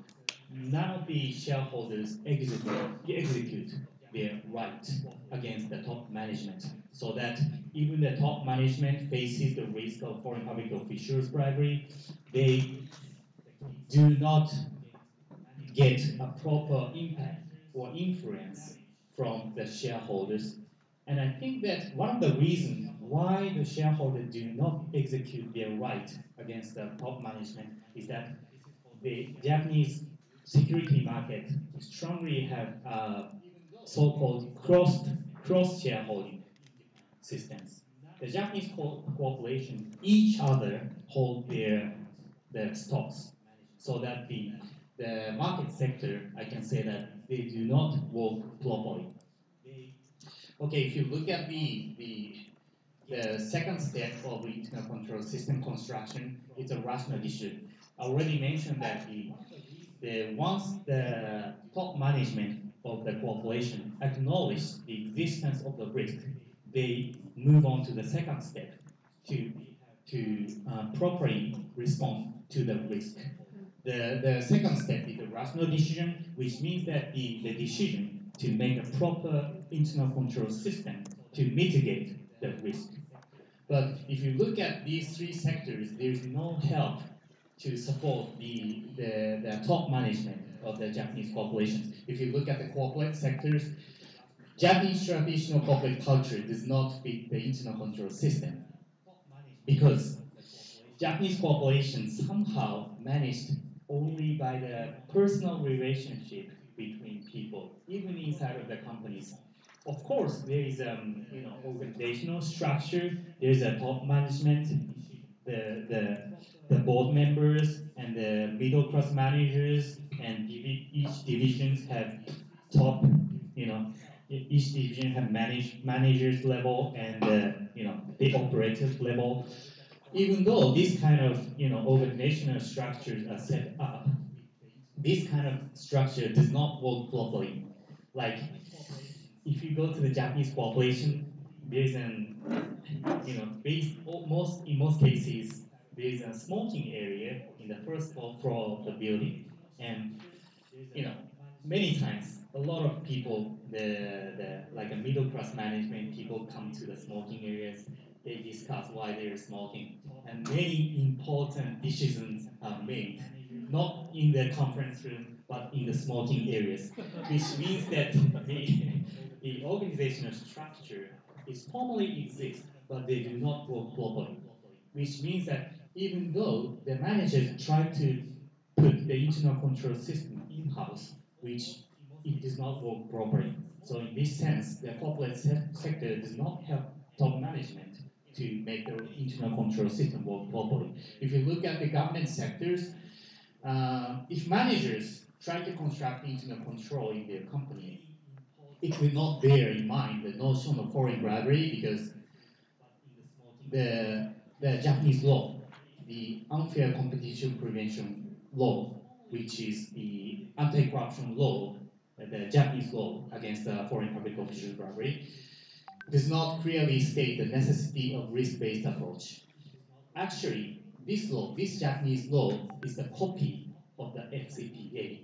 none of the shareholders execute their right against the top management, so that even the top management faces the risk of foreign public officials bribery, they do not get a proper impact or influence from the shareholders. And I think that one of the reasons why the shareholders do not execute their right against the top management is that the Japanese security market strongly have so-called cross shareholding systems. The Japanese corporation each other hold their stocks, so that the market sector, I can say that they do not work properly. Okay, if you look at the second step of internal control system construction, it's a rational decision. I already mentioned that once the top management of the corporation acknowledge the existence of the risk, they move on to the second step to properly respond to the risk. The second step is the rational decision, which means that the decision to make a proper internal control system to mitigate the risk. But if you look at these three sectors, there is no help to support the top management of the Japanese corporations. If you look at the corporate sectors, Japanese traditional corporate culture does not fit the internal control system, because Japanese corporations somehow managed only by the personal relationship between people, even inside of the companies. Of course, there is organizational structure. There is a top management, the board members, and the middle class managers, and each divisions have top, each division have managers level and the operators level. Even though these kind of organizational structures are set up, this kind of structure does not work properly. Like, if you go to the Japanese corporation, there's in most cases, there's a smoking area in the first floor of the building, and many times a lot of people, like a middle class management people, come to the smoking areas. They discuss why they're smoking, and many important decisions are made, not in the conference room, but in the smoking areas, which means that the organizational structure is formally exists, but they do not work properly, which means that even though the managers try to put the internal control system in-house, which it does not work properly. So in this sense, the corporate sector does not help top management to make the internal control system work properly. If you look at the government sectors, if managers try to construct internal control in their company, it will not bear in mind the notion of foreign bribery, because the Japanese law, the unfair competition prevention law, which is the anti-corruption law, the Japanese law against foreign public official bribery, does not clearly state the necessity of risk-based approach. Actually, this Japanese law is a copy of the FCPA,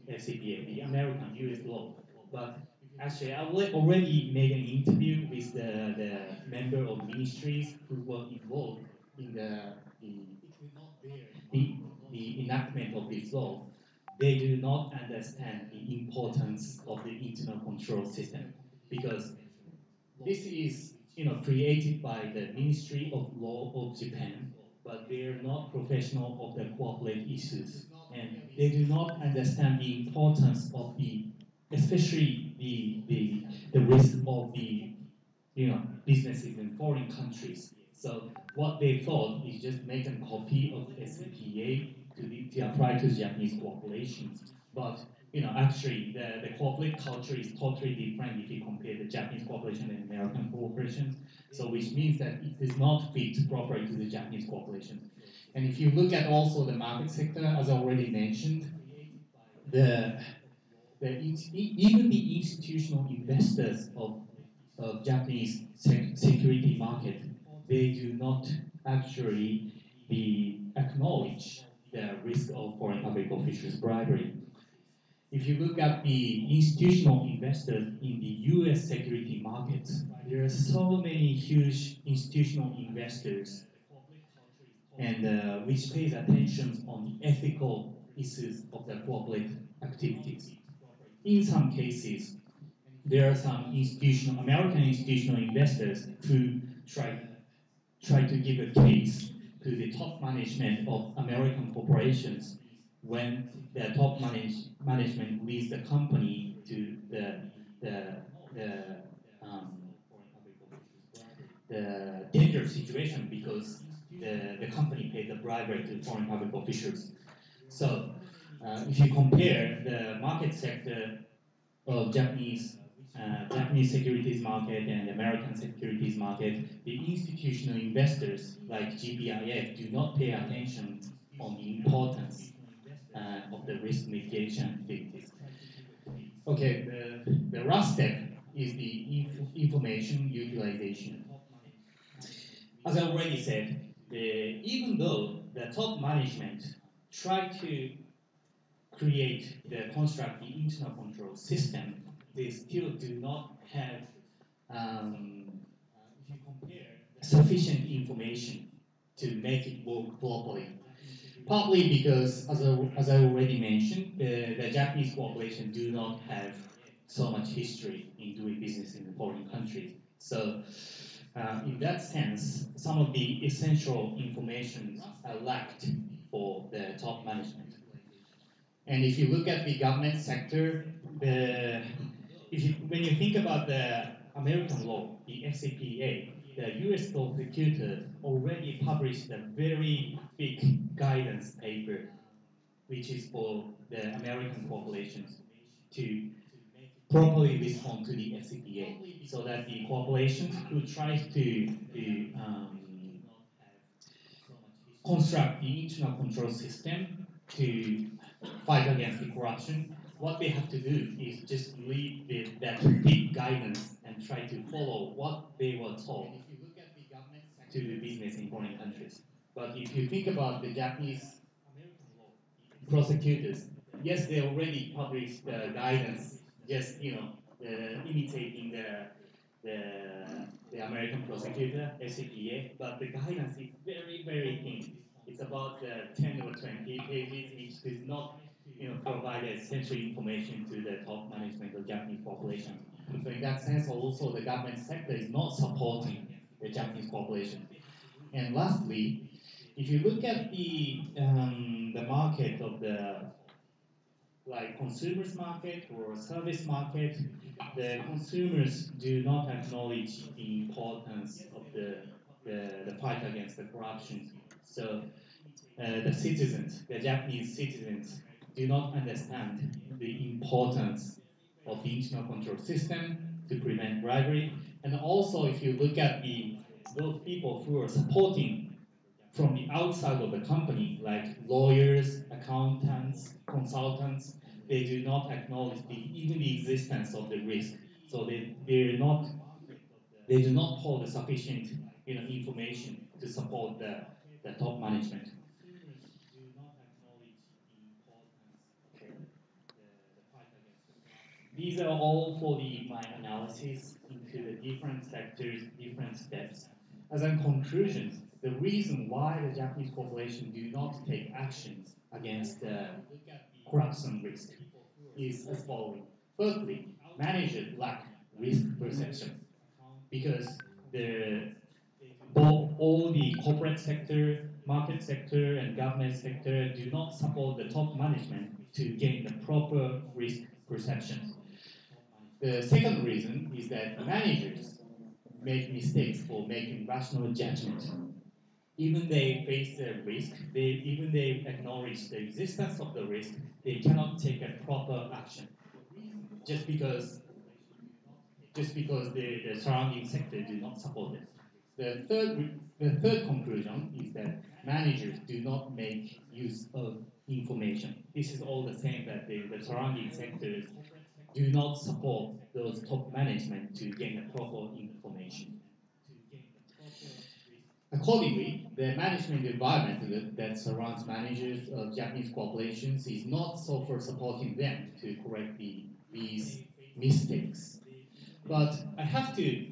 the American US law. But actually, I already made an interview with the member of ministries who were involved in the enactment of this law. They do not understand the importance of the internal control system, because this is created by the Ministry of Law of Japan, but they are not professional of the corporate issues, and they do not understand the importance of especially the risk of the businesses in foreign countries. So what they thought is just make a copy of SCPA to apply to Japanese corporations, but actually, the corporate culture is totally different if you compare the Japanese corporation and American corporations. So, which means that it does not fit properly to the Japanese corporations. And if you look at also the market sector, as I already mentioned, even the institutional investors of Japanese security market, they do not actually acknowledge the risk of foreign public officials bribery. if you look at the institutional investors in the US security market, there are so many huge institutional investors and which pays attention on the ethical issues of the corporate activities. In some cases, there are some American institutional investors who try to give a case to the top management of American corporations when the top management leads the company to the dangerous situation because the company paid the bribery to foreign public officials. So if you compare the market sector of Japanese securities market and American securities market, the institutional investors like GPIF do not pay attention on the importance of the risk mitigation activities. Okay, the last step is the information utilization. As I already said, even though the top management try to construct the internal control system, they still do not have sufficient information to make it work properly. Partly because, as I already mentioned, the Japanese corporation do not have so much history in doing business in the foreign countries. So, in that sense, some of the essential information are lacked for the top management. And if you look at the government sector, when you think about the American law, the FCPA, the U.S. prosecutor already published a very big guidance paper, which is for the American corporations to properly respond to the FCPA, so that the corporations who tries to construct the internal control system to fight against the corruption, what they have to do is just read that big guidance and try to follow what they were told to do business in foreign countries. But if you think about the Japanese prosecutors, yes, they already published the guidance, just imitating the American prosecutor, SCPA, but the guidance is very, very thin. It's about 10 or 20 pages, which does not provide essential information to the top management of Japanese population. So in that sense, also the government sector is not supporting the Japanese population. And lastly, if you look at the market of the consumers market or service market, the consumers do not acknowledge the importance of the fight against the corruption. So the Japanese citizens do not understand the importance of the internal control system to prevent bribery. And also, if you look at those people who are supporting from the outside of the company, like lawyers, accountants, consultants, they do not acknowledge even the existence of the risk. So they do not hold sufficient information to support the top management. These are all for my analysis into the different sectors, different steps. As a conclusion, the reason why the Japanese corporation do not take actions against the corruption risk is as following. Firstly, managers lack risk perception because all the corporate sector, market sector, and government sector do not support the top management to gain the proper risk perception. The second reason is that managers make mistakes for making rational judgment. Even they face the risk, even they acknowledge the existence of the risk, they cannot take a proper action. Just because the surrounding sector do not support it. The third conclusion is that managers do not make use of information. This is all the same that the surrounding sectors do not support those top management to gain a proper information. Accordingly, the management environment that surrounds managers of Japanese corporations is not so for supporting them to correct these mistakes. But I have to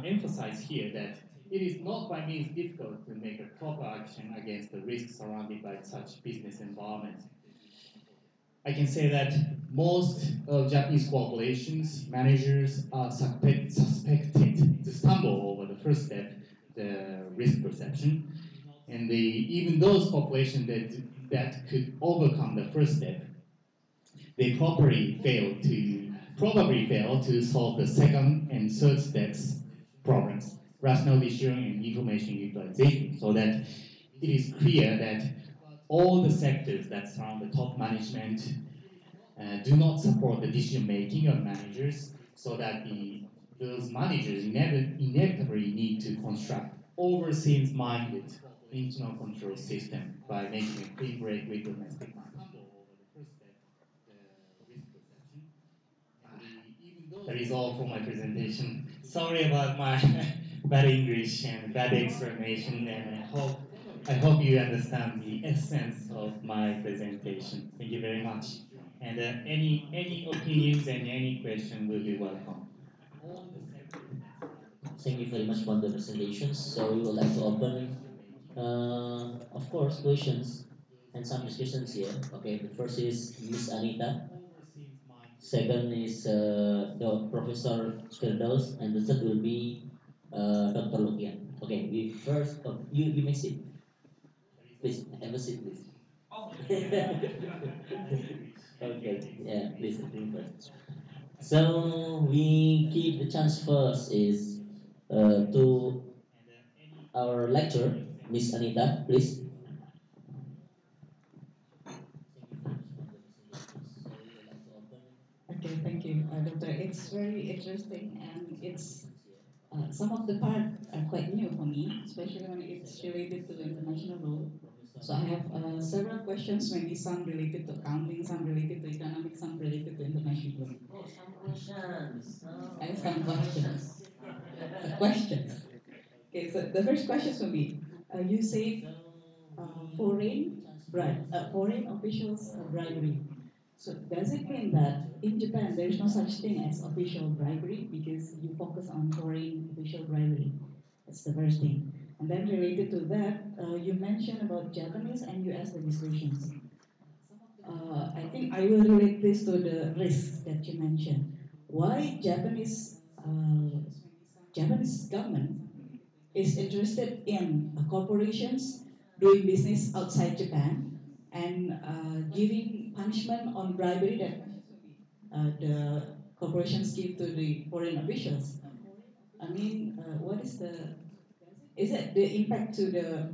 emphasize here that it is not by means difficult to make a proper action against the risks surrounded by such business environment. I can say that most of Japanese corporations, managers are suspected to stumble over the first step, the risk perception. And even those corporations that could overcome the first step, they probably fail to solve the second and third steps problems, rational decision and information utilization, so that it is clear that all the sectors that surround the top management do not support the decision making of managers, so that those managers inevitably need to construct overseas minded internal control system by making a clean break with domestic market. That is all for my presentation. Sorry about my bad English and bad explanation, and I hope you understand the essence of my presentation. Thank you very much. And any opinions and any question will be welcome. Thank you very much for the presentations. So we would like to open, of course, questions and some discussions here. Okay, the first is Miss Anita. Second is the Professor Firdaus, and the third will be Dr. Lukian. Okay, we first, you may sit. Please, have a seat, please. Okay, yeah, please, bring first. So we give the chance first is to our lecturer, Miss Anita, please. Okay, thank you, Doctor. It's very interesting, and it's some of the part are quite new for me, especially when it's related to the international law. So I have several questions, maybe some related to accounting, some related to economics, some related to international law. Oh, some questions. I have some questions. Questions. Okay, so the first question will be, you say foreign officials bribery. So does it mean that in Japan there is no such thing as official bribery because you focus on foreign official bribery? That's the first thing. And then related to that, you mentioned about Japanese and US legislations. I think I will relate this to the risks that you mentioned. Why Japanese government is interested in corporations doing business outside Japan and giving punishment on bribery that the corporations give to the foreign officials. I mean, is it the impact to the,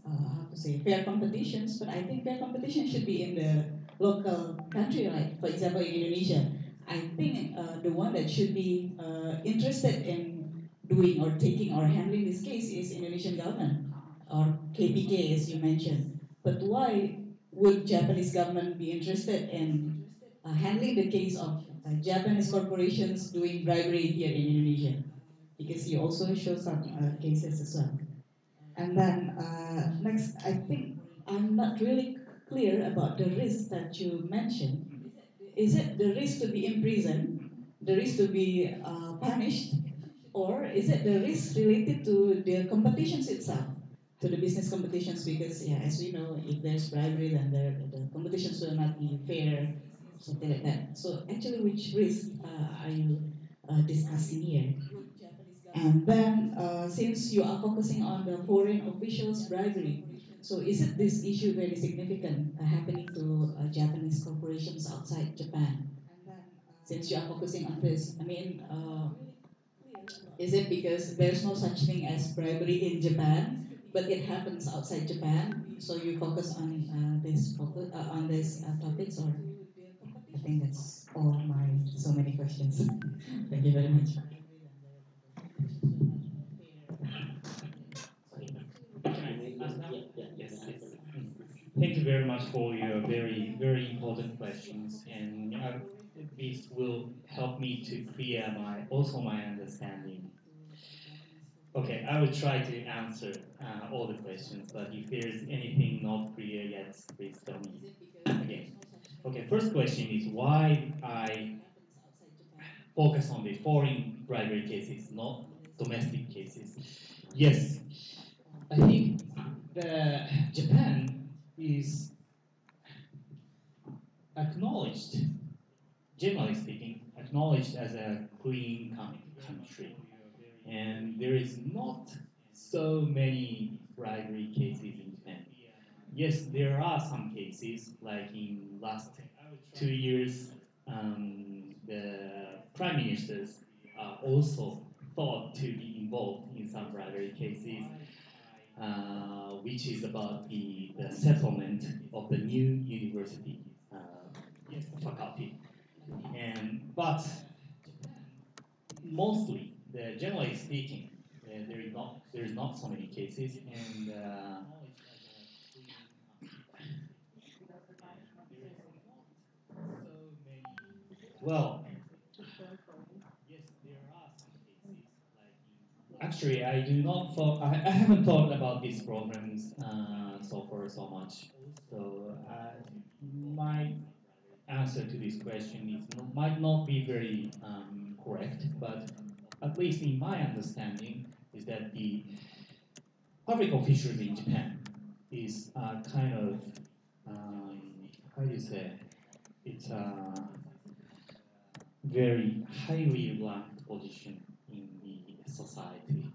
how to say, fair competitions? But I think fair competition should be in the local country, like, for example, in Indonesia. I think the one that should be interested in doing or taking or handling this case is Indonesian government or KPK, as you mentioned. But why would Japanese government be interested in handling the case of Japanese corporations doing bribery here in Indonesia? Because you also show some cases as well. And then next, I think I'm not really clear about the risk that you mentioned. Is it the risk to be imprisoned, the risk to be punished, or is it the risk related to the competitions itself, to the business competitions? Because yeah, as we know, if there's bribery, then the competitions will not be fair, something like that. So actually, which risk are you discussing here? And then, since you are focusing on the foreign officials' bribery, so is it this issue very significant happening to Japanese corporations outside Japan? Since you are focusing on this, I mean, is it because there's no such thing as bribery in Japan, but it happens outside Japan? So you focus on this topics, or I think that's all my so many questions. Thank you very much. Yes. Thank you very much for your very important questions, and this will help me to clear my understanding. Okay, I will try to answer all the questions, but if there's anything not clear yet, please tell me again. Okay, first question is why I focus on the foreign bribery cases, not domestic cases. Yes, I think Japan is acknowledged, generally speaking, acknowledged as a clean country. And there is not so many bribery cases in Japan. Yes, there are some cases, like in last 2 years, the prime ministers are also thought to be involved in some bribery cases, which is about the settlement of the new university faculty. But mostly, generally speaking, there is not so many cases, and well, yes, there are some cases. Actually, I do not thought I haven't thought about these problems so far so much. So my answer to this question might not be very correct, but at least in my understanding is that the public officials in Japan is kind of how do you say it's a very highly ranked position in the society,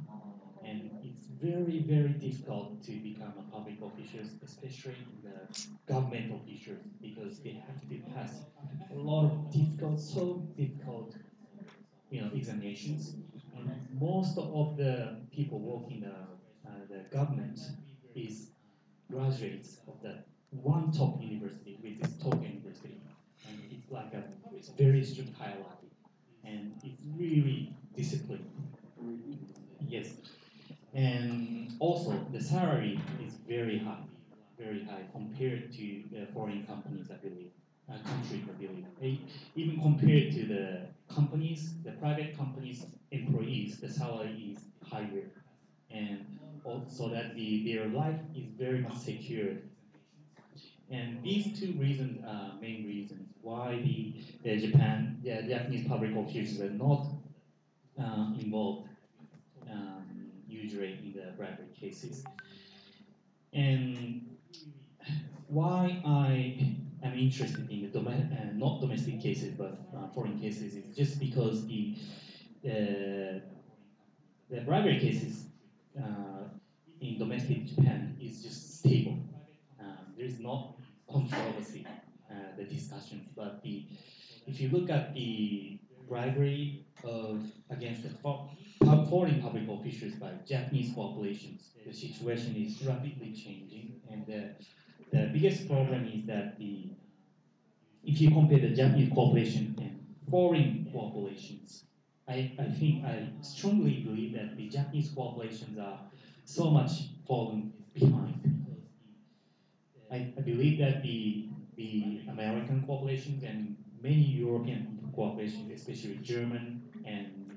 and it's very difficult to become a public official, especially in the government officials, because they have to pass a lot of so difficult examinations, and most of the people working the government is graduates of that one top university, which is Tokyo University, and it's like a very strict hierarchy, and it's really disciplined. Yes, and also the salary is very high compared to the foreign companies, I believe, countries, I believe. Even compared to the companies, the private companies' employees, the salary is higher, and also that their life is very much secured. And these two reasons are main reasons why the Japanese public officials are not involved usually in the bribery cases. And why I am interested in the not domestic cases but foreign cases is just because uh, the bribery cases in domestic Japan is just stable. There is not controversy, the discussions, but if you look at the bribery against the foreign public officials by Japanese corporations, the situation is rapidly changing, and the biggest problem is that if you compare the Japanese corporation and foreign corporations, I strongly believe that the Japanese corporations are so much falling behind. I believe that the American corporations and many European corporations, especially German and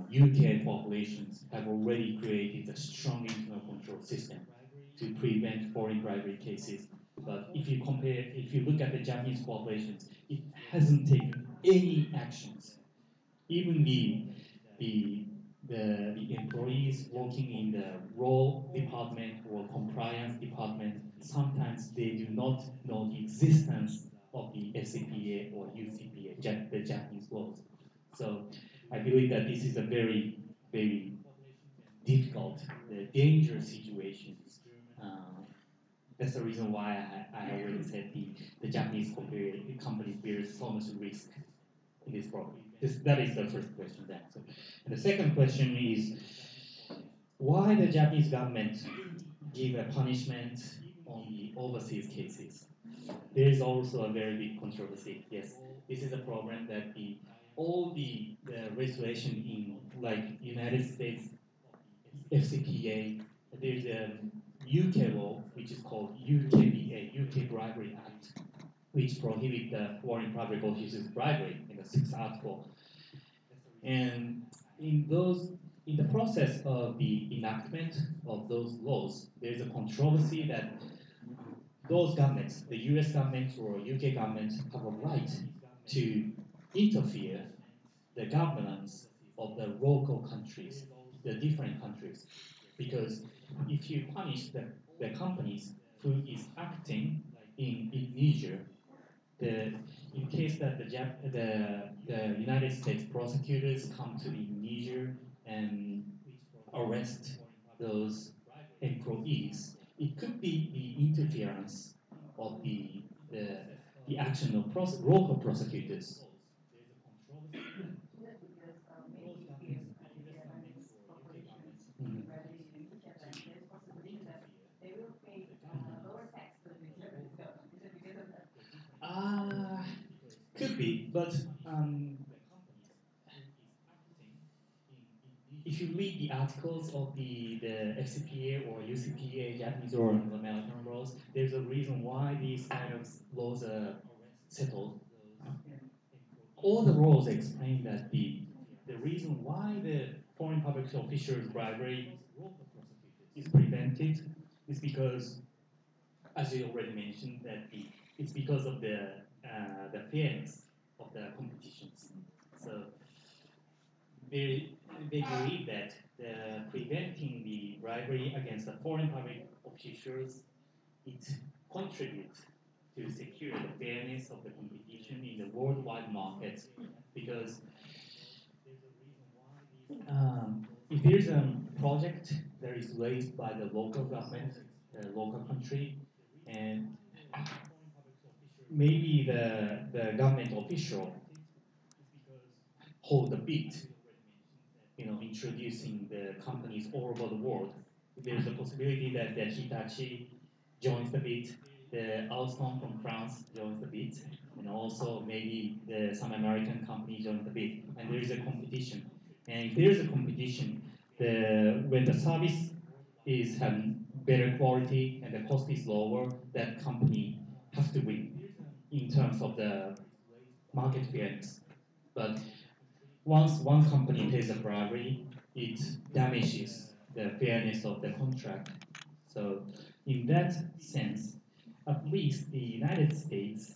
UK corporations, have already created a strong internal control system to prevent foreign bribery cases. But if you look at the Japanese corporations, it hasn't taken any actions. Even the employees working in the law department or compliance department, sometimes they do not know the existence of the FCPA or UCPA, the Japanese laws. So I believe that this is a very difficult, dangerous situations. That's the reason why I already said the Japanese companies bear so much risk in this problem. That is the first question to answer. And the second question is why the Japanese government give a punishment on the overseas cases. There is also a very big controversy. Yes, this is a problem that all the legislation in like United States FCPA, there's a UK law which is called UKBA, UK Bribery Act, which prohibit the foreign public officers bribery in the sixth article. And in those in the process of the enactment of those laws, there's a controversy that those governments, the US government or UK government, have a right to interfere the governance of the local countries, the different countries. Because if you punish the companies who is acting in Niger, in case that the United States prosecutors come to the Niger and arrest those employees, it could be the interference of the action of local prosecutors. Could be, but if you read the articles of the FCPA or UCPA, Japanese or American laws, there's a reason why these kind of laws are settled. All the laws explain that the reason why the foreign public officials bribery is prevented is because, as you already mentioned, that it's because of the fairness of the competitions. So they believe that preventing the bribery against the foreign public officials, it contributes to secure the fairness of the competition in the worldwide market, because if there's a project that is raised by the local government, the local country, and maybe the government official hold the bid, introducing the companies all over the world, there's a possibility that the Hitachi joins the bid, the Alstom from France joins the bid, and also maybe some American company joins the bid, and there is a competition. And if there is a competition, when the service is having better quality and the cost is lower, that company has to win in terms of the market fairness. But once one company pays a bribery, it damages the fairness of the contract. So in that sense, at least the United States,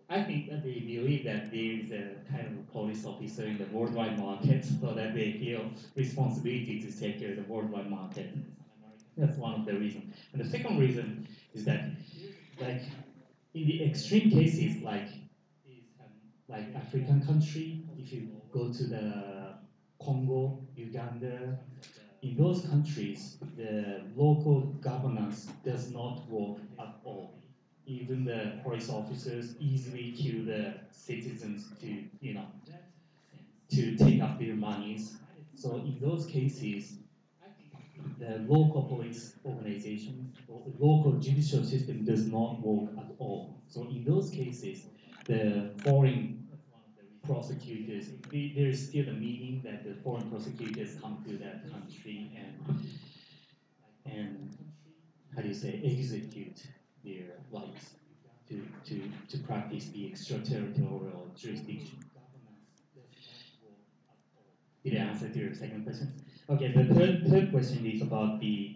I think that they believe that there is a kind of a police officer in the worldwide market, so that they feel responsibility to take care of the worldwide market. That's one of the reasons. And the second reason is that, like, in the extreme cases, like African country, if you go to the Congo, Uganda, in those countries, the local governance does not work at all. Even the police officers easily kill the citizens to take up their monies. So in those cases, the local police organization or the local judicial system does not work at all. So in those cases, the foreign prosecutors, there is still the meaning that the foreign prosecutors come to that country and how do you say, execute their rights to practice the extraterritorial jurisdiction. Did I answer to your second question? Okay, the third question is about the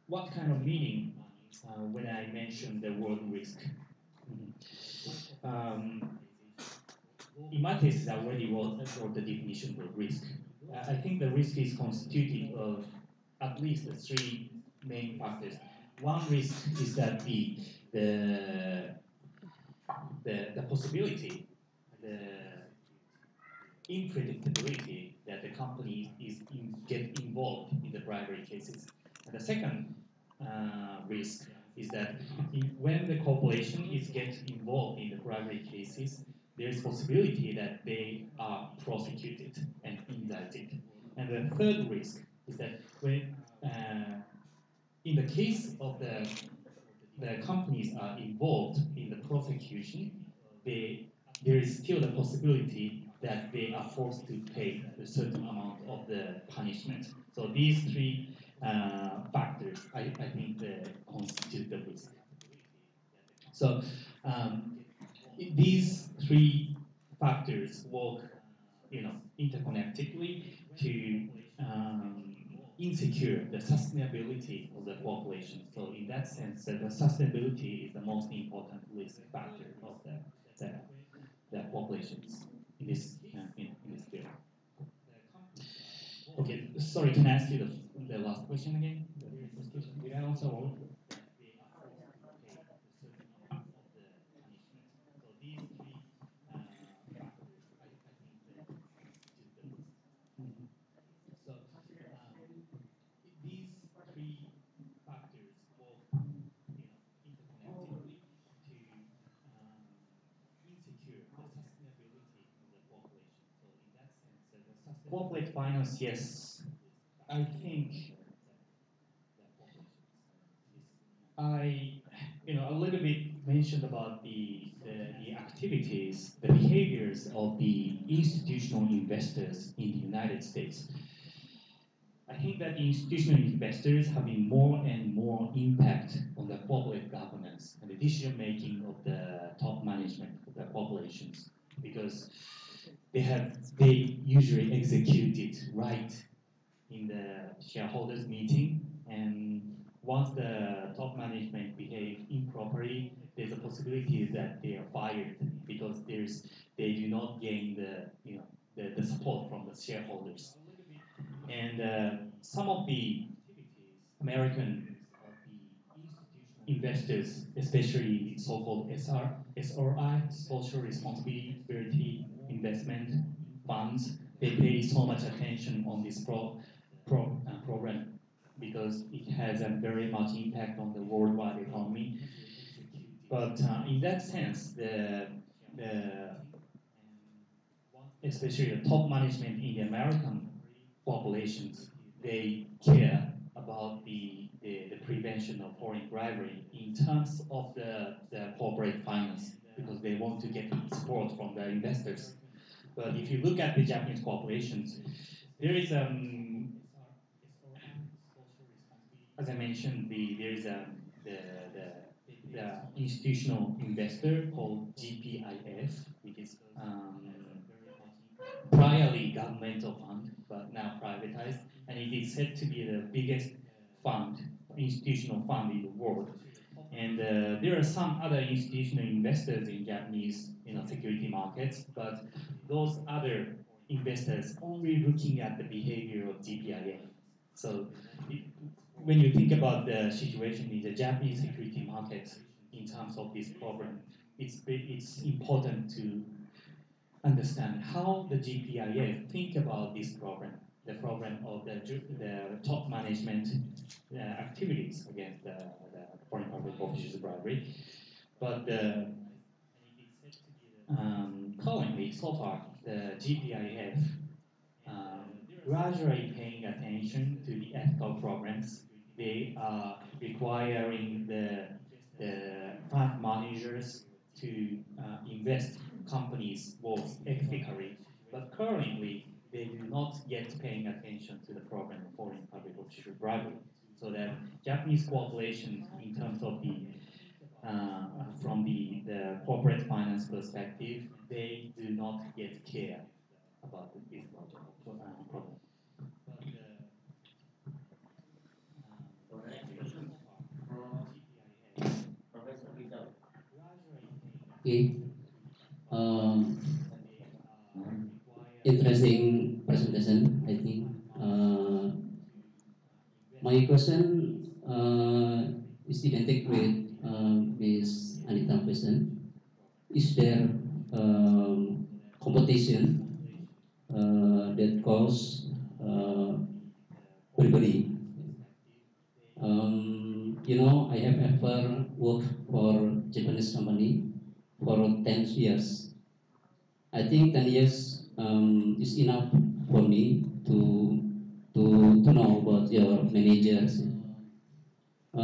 what kind of meaning when I mentioned the word risk. In my case, I already wrote the definition of risk. I think the risk is constituted of at least the three main factors. One risk is that the possibility, the unpredictability that the company get involved in the bribery cases. And the second risk is that when the corporation is get involved in the bribery cases, there is possibility that they are prosecuted and indicted. And the third risk is that when in the case of the companies are involved in the prosecution, there is still the possibility that they are forced to pay a certain amount of the punishment. So these three factors, I think, constitute the risk. So these three factors work interconnectedly to insecure the sustainability of the population. So in that sense, the sustainability is the most important risk factor of the populations in this in this field. Okay, sorry, can I ask you the last question again? The first question. Did I answer all? Corporate finance, yes. I think I, a little bit mentioned about the activities, the behaviors of the institutional investors in the United States. I think that the institutional investors having more and more impact on the corporate governance and the decision making of the top management of the corporations, because they usually execute it right in the shareholders meeting, and once the top management behave improperly, there's a possibility that they are fired because they do not gain the support from the shareholders. And some of the American investors, especially so-called SRI, social responsibility investment funds, they pay so much attention on this program because it has a very much impact on the worldwide economy. But in that sense, especially the top management in the American populations, they care about the prevention of foreign bribery in terms of the corporate finance because they want to get support from the investors. But if you look at the Japanese corporations, there is as I mentioned, there is the institutional investor called GPIF, which is priorly governmental fund, but now privatized, and it is said to be the biggest fund, institutional fund in the world. And there are some other institutional investors in Japanese, security markets, but those other investors only looking at the behavior of GPIF. So when you think about the situation in the Japanese security markets in terms of this program, it's important to understand how the GPIF think about this program, the program of the top management activities against the foreign public officials bribery. But currently, so far, the GPIF gradually paying attention to the ethical programs. They are requiring the fund managers to invest companies both ethically, but currently they do not yet paying attention to the program of foreign public official bribery. So that Japanese corporations, in terms of from the corporate finance perspective, they do not yet care about this problem. Okay. Interesting presentation, I think. My question is identical with Ms. Anita's question. Is there competition that cause bribery? I have ever worked for Japanese company for 10 years. I think 10 years is enough for me to know about your managers. I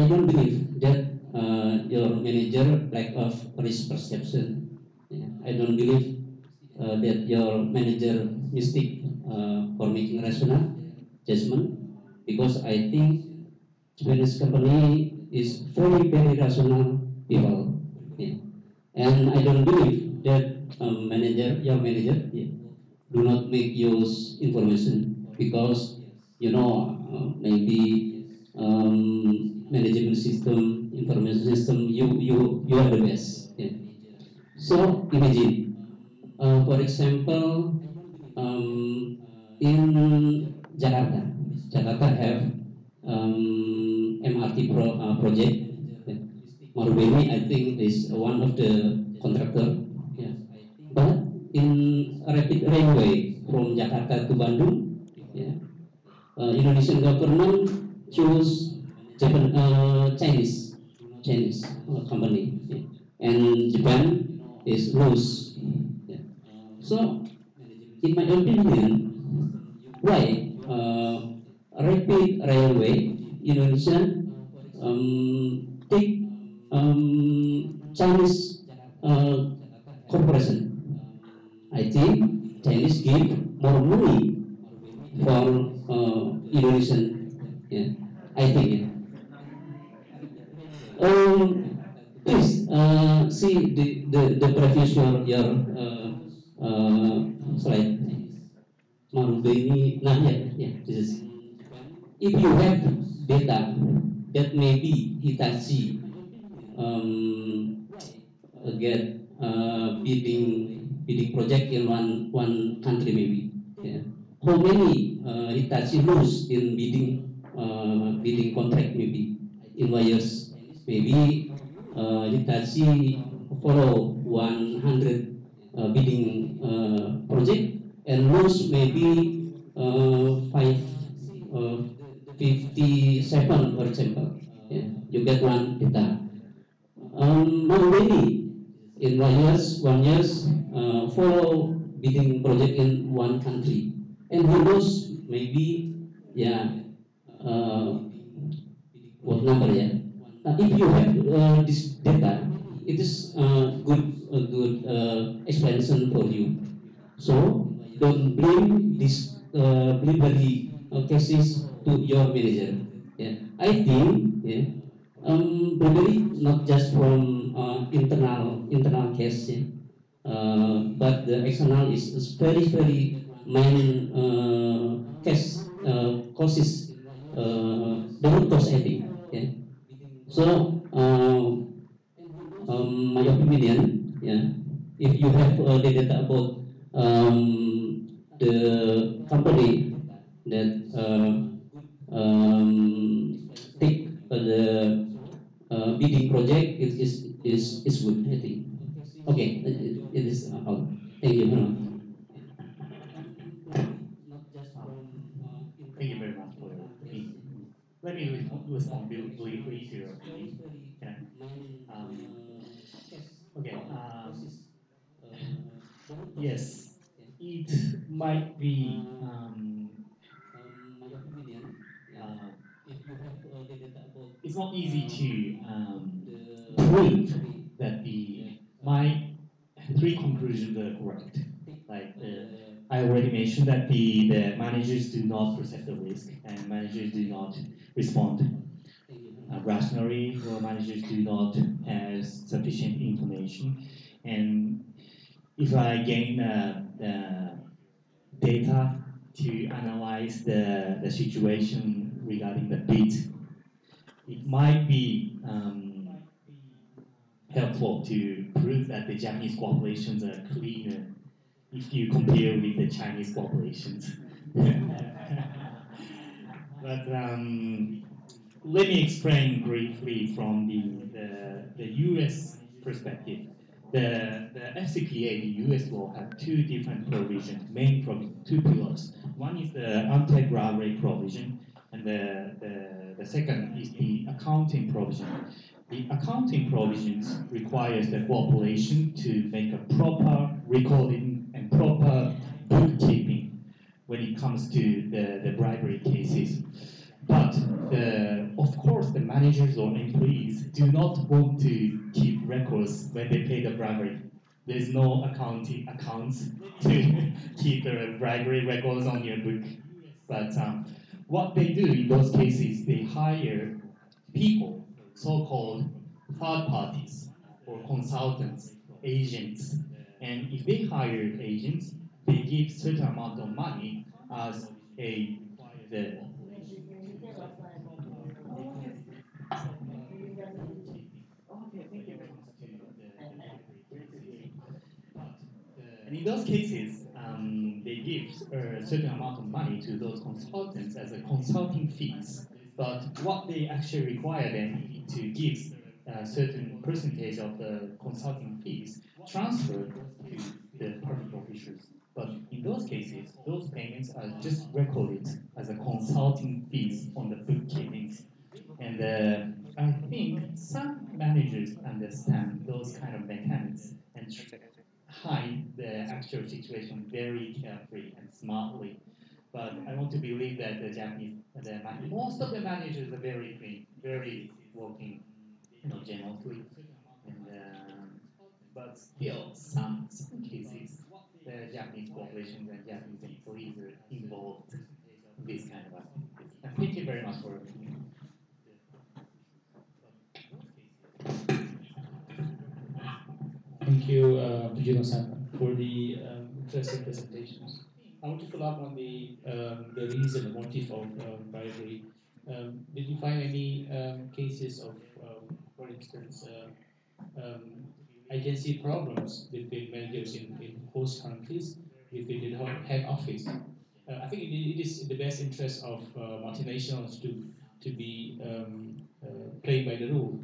don't believe that your manager lack of risk perception. Yeah. I don't believe that your manager mistake for making rational judgment, because I think Japanese company is very rational people. Yeah. And I don't believe that your manager, yeah, do not make use information because maybe management system, information system, you are the best. Yeah. So imagine, for example, in Jakarta have MRT project. Yeah. Marubeni, I think, is one of the contractor. Yeah. But in rapid railway from Jakarta to Bandung, yeah, Indonesian government choose Chinese company, yeah. And Japan is loose. Yeah. So, in my opinion, why rapid railway Indonesia take Chinese corporation? I think Chinese give more money for Indonesian. Yeah, I think. Yeah. Please see the previous your slide. Marubeni, nah, yeah, this is. If you have data that maybe Hitachi get bidding project in one country maybe. Yeah. How many Hitachi lose in bidding contract maybe in 1 years? Maybe Hitachi follow 100 bidding project and lose maybe five uh, 57, for example. Yeah. You get one data. How many in 1 years follow bidding project in one country, and who knows maybe, yeah, uh, what number, yeah. If you have this data, it is a good explanation for you. So don't blame this delivery cases to your manager. Yeah, I think, yeah, bribery not just from internal case, yeah, but the external is very main case causes the root cause, I think. Yeah. So my opinion, yeah, if you have the data about the company that take the bidding project, is good, I think. Okay, it is all. Thank you very much. Thank you very much for me. Let me respond briefly to your opinion. Can I? Okay. Yes, it might be uh, it's not easy to prove that my three conclusions are correct. Like I already mentioned that the managers do not perceive the risk and managers do not respond rationally, or managers do not have sufficient information. And if I gain data to analyze the situation regarding the bid, it might be helpful to prove that the Japanese corporations are cleaner if you compare with the Chinese corporations. But let me explain briefly from the U.S. perspective. The FCPA, the U.S. law, have two different provisions, main provisions, two pillars. One is the anti-bribery provision, and the second is the accounting provision. The accounting provisions requires the corporation to make a proper recording and proper bookkeeping when it comes to the bribery cases. But of course, the managers or employees do not want to keep records when they pay the bribery. There's no accounting accounts to keep the bribery records on your book. But what they do in those cases, they hire people, so-called third parties or consultants, agents, And if they hire agents, they give certain amount of money as a the and in those cases, they give a certain amount of money to those consultants as a consulting fees. But what they actually require them to give a certain percentage of the consulting fees transferred to the public officials. But in those cases, those payments are just recorded as a consulting fees on the bookkeepings. And I think some managers understand those kind of mechanics and hide the actual situation very carefully and smartly. But I want to believe that the Japanese, most of the managers are very clean, very working, generously. And but still, some cases, the Japanese corporations and Japanese employees are involved in this kind of activities. And thank you very much for listening. Thank you, Fujino-san, for the interesting presentations. I want to follow up on the reason, the motive of bribery. Did you find any cases of, for instance, I can see problems between managers in host countries within the head office? I think it is in the best interest of multinationals to be played by the rule.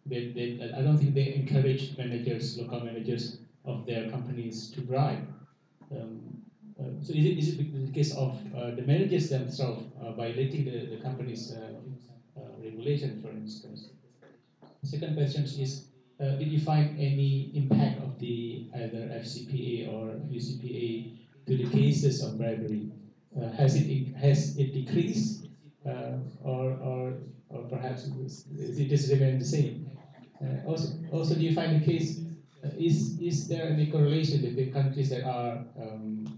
I don't think they encourage managers, local managers of their companies to bribe. So is it the case of the managers themselves violating the company's regulation, for instance? Second question is, did you find any impact of the either FCPA or UCPA to the cases of bribery? Has it decreased, or perhaps it just remained the same? Also, do you find the case? Is there any correlation between countries that are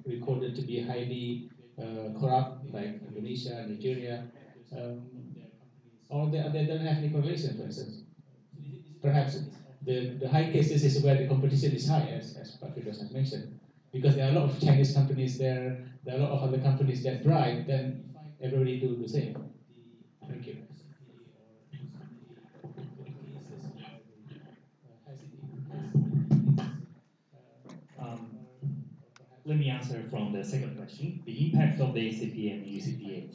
recorded to be highly corrupt, like Indonesia, Nigeria, or they don't have any correlation, for instance? Perhaps the high cases is where the competition is high, as Pak Firdaus has mentioned, because there are a lot of Chinese companies there are a lot of other companies that bribe, then everybody do the same. Thank you. Let me answer from the second question, the impact of the ACPA and UCPA.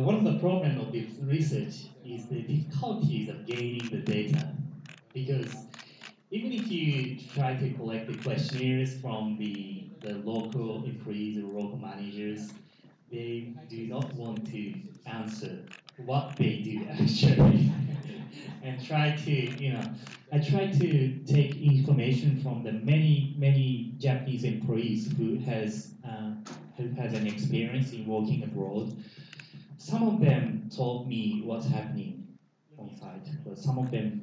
One of the problems of this research is the difficulties of gaining the data, because even if you try to collect the questionnaires from the local employees or local managers, they do not want to answer what they do actually. And try to, I try to take information from the many Japanese employees who has an experience in working abroad. Some of them told me what's happening on site, but some of them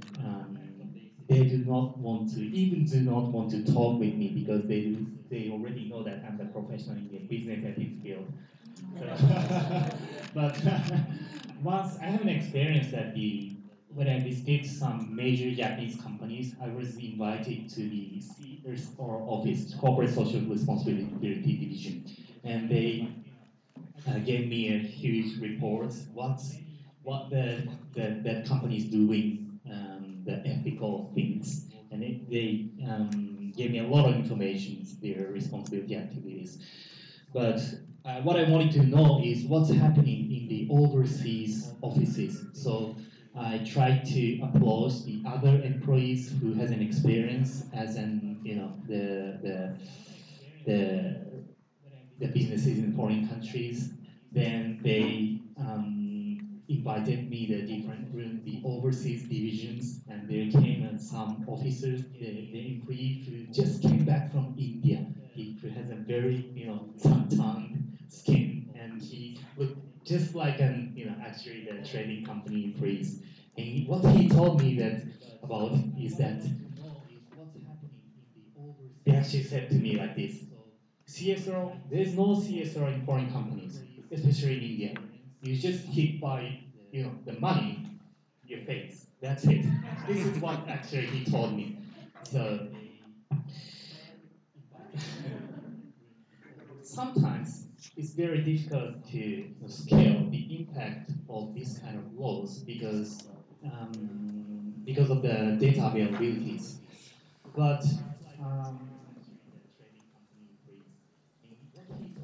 they do not want to talk with me because they already know that I'm the professional in the business ethics field. So, but once I have an experience that when I visited some major Japanese companies, I was invited to the office, corporate social responsibility division, and they gave me a huge report. What that company is doing, the ethical things, and they gave me a lot of information, their responsibility activities. But what I wanted to know is what's happening in the overseas offices. So I tried to approach the other employees who has an experience as the businesses in foreign countries. Then they invited me the different room, the overseas divisions, and there came some officers, the employee who just came back from India. He has a very sun-tanned skin, and he looked just like actually the trading company employees. And what he told me about is that he actually said to me like this: CSR, there's no CSR in foreign companies, especially in India. You just hit by the money, your face. That's it. This is what actually he told me. So sometimes it's very difficult to scale the impact of this kind of laws because of the data availabilities. But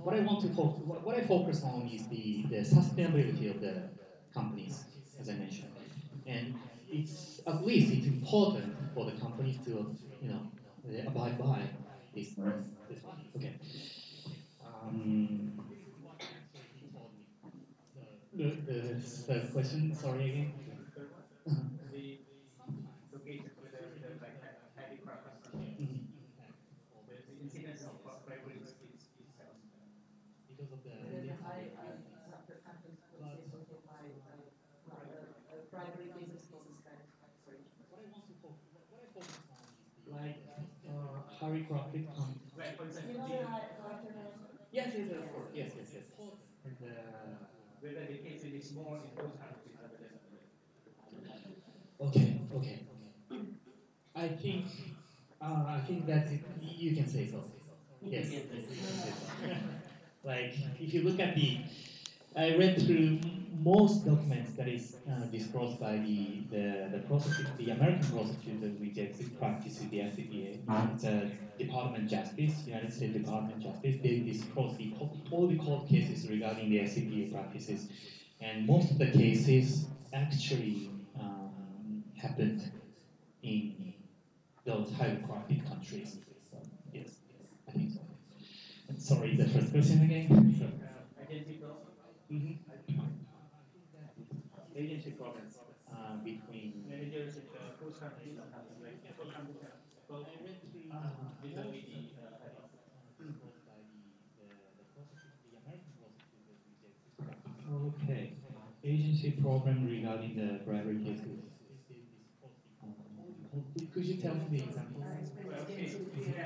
what I focus on is the sustainability of the companies, as I mentioned, and it's at least it's important for the companies to abide by this. Okay. Um, the question, sorry again. The location with the like highly corrupt Mhm. the incidence of bribery is Because of the what I focus on is like Harry corrupted like for example yes, yes, of course, yes, yes, yes. And whether the case is more in those countries rather than okay, okay. I think that's it. You can say so. Yes, yes, you can say so. Like if you look at I read through most documents that is disclosed by the American prosecutor which exit practice with the SCPA. It's a Department of Justice, United States Department of Justice. They disclose all the court cases regarding the SCPA practices, and most of the cases actually happened in those highly corrupted countries. So, yes, I think so. And sorry, the first question again. So, agency problem. mhm. Agency problems between Managers in host countries like host countries have well vis-a-vis the okay. Agency problem regarding the bribery cases. Could you tell me the example? well, okay.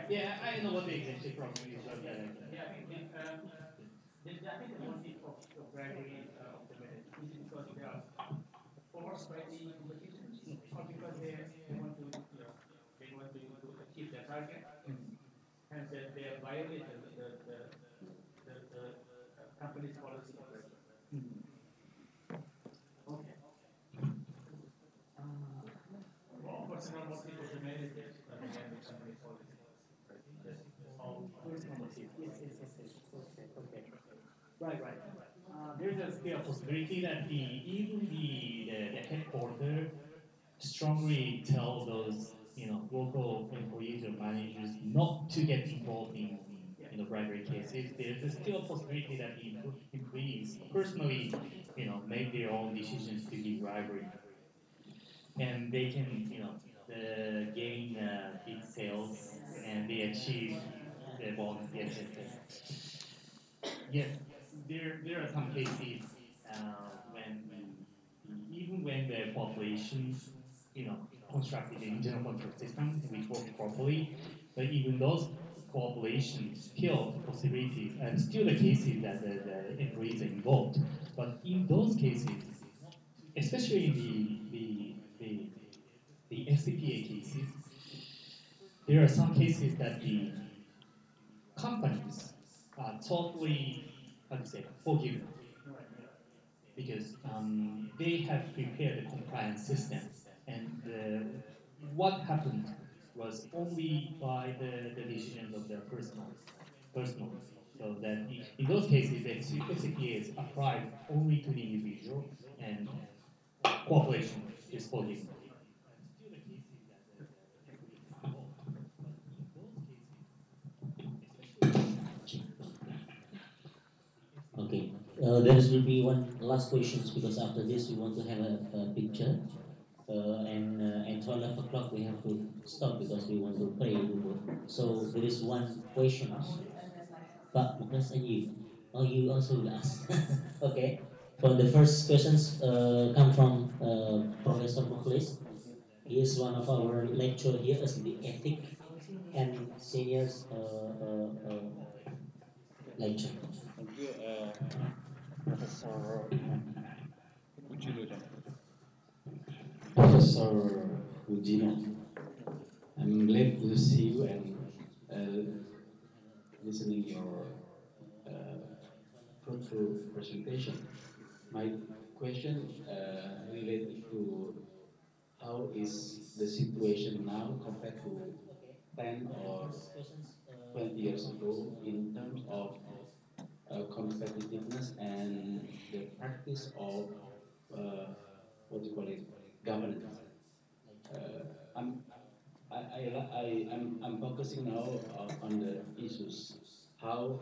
Yeah, I know what the agency problem is, but Yeah, I think I think the motive of bribery of the manager is it because they are forced by the competition or because they want to they want to achieve their target and they have violated the company's policy of bribery. okay. Or personal motive of the managers rather than the company's policy. That's all. Personal motive. Yes, yes, yes, yes. Okay, okay. Right, right. There's a still possibility that even the headquarter strongly tell those local employees or managers not to get involved in bribery cases. There's a still a possibility that the employees personally make their own decisions to give bribery, and they can gain big sales and they achieve the bonus. Yes, yes, yes. Yes, there are some cases when even when the populations, constructed the internal control system which works properly, but even those populations still possibilities and still the cases that the employees are involved. But in those cases, especially in the SCPA cases, there are some cases that the companies are totally, how to say, forgiven because they have prepared a compliance system, and what happened was only by the decisions of their personal. So that in those cases, the SCPA is applied only to the individual, and cooperation is forgiven. Okay. There will be one last questions because after this we want to have a picture. And at 12 o'clock we have to stop because we want to pray. So there is one question. Pak Muklas and you. Oh, you also will ask. Okay. For the first questions come from Professor Muklis. He is one of our lecturer here as the ethic and seniors lecturer. Thank you, Professor Ujino. Professor Ujino. I'm glad to see you and listening your fruitful presentation. My question related to how is the situation now compared to 10 or 20 years ago in terms of competitiveness and the practice of uh, what do you call it, governance. Uh, I'm I'm focusing now on the issues how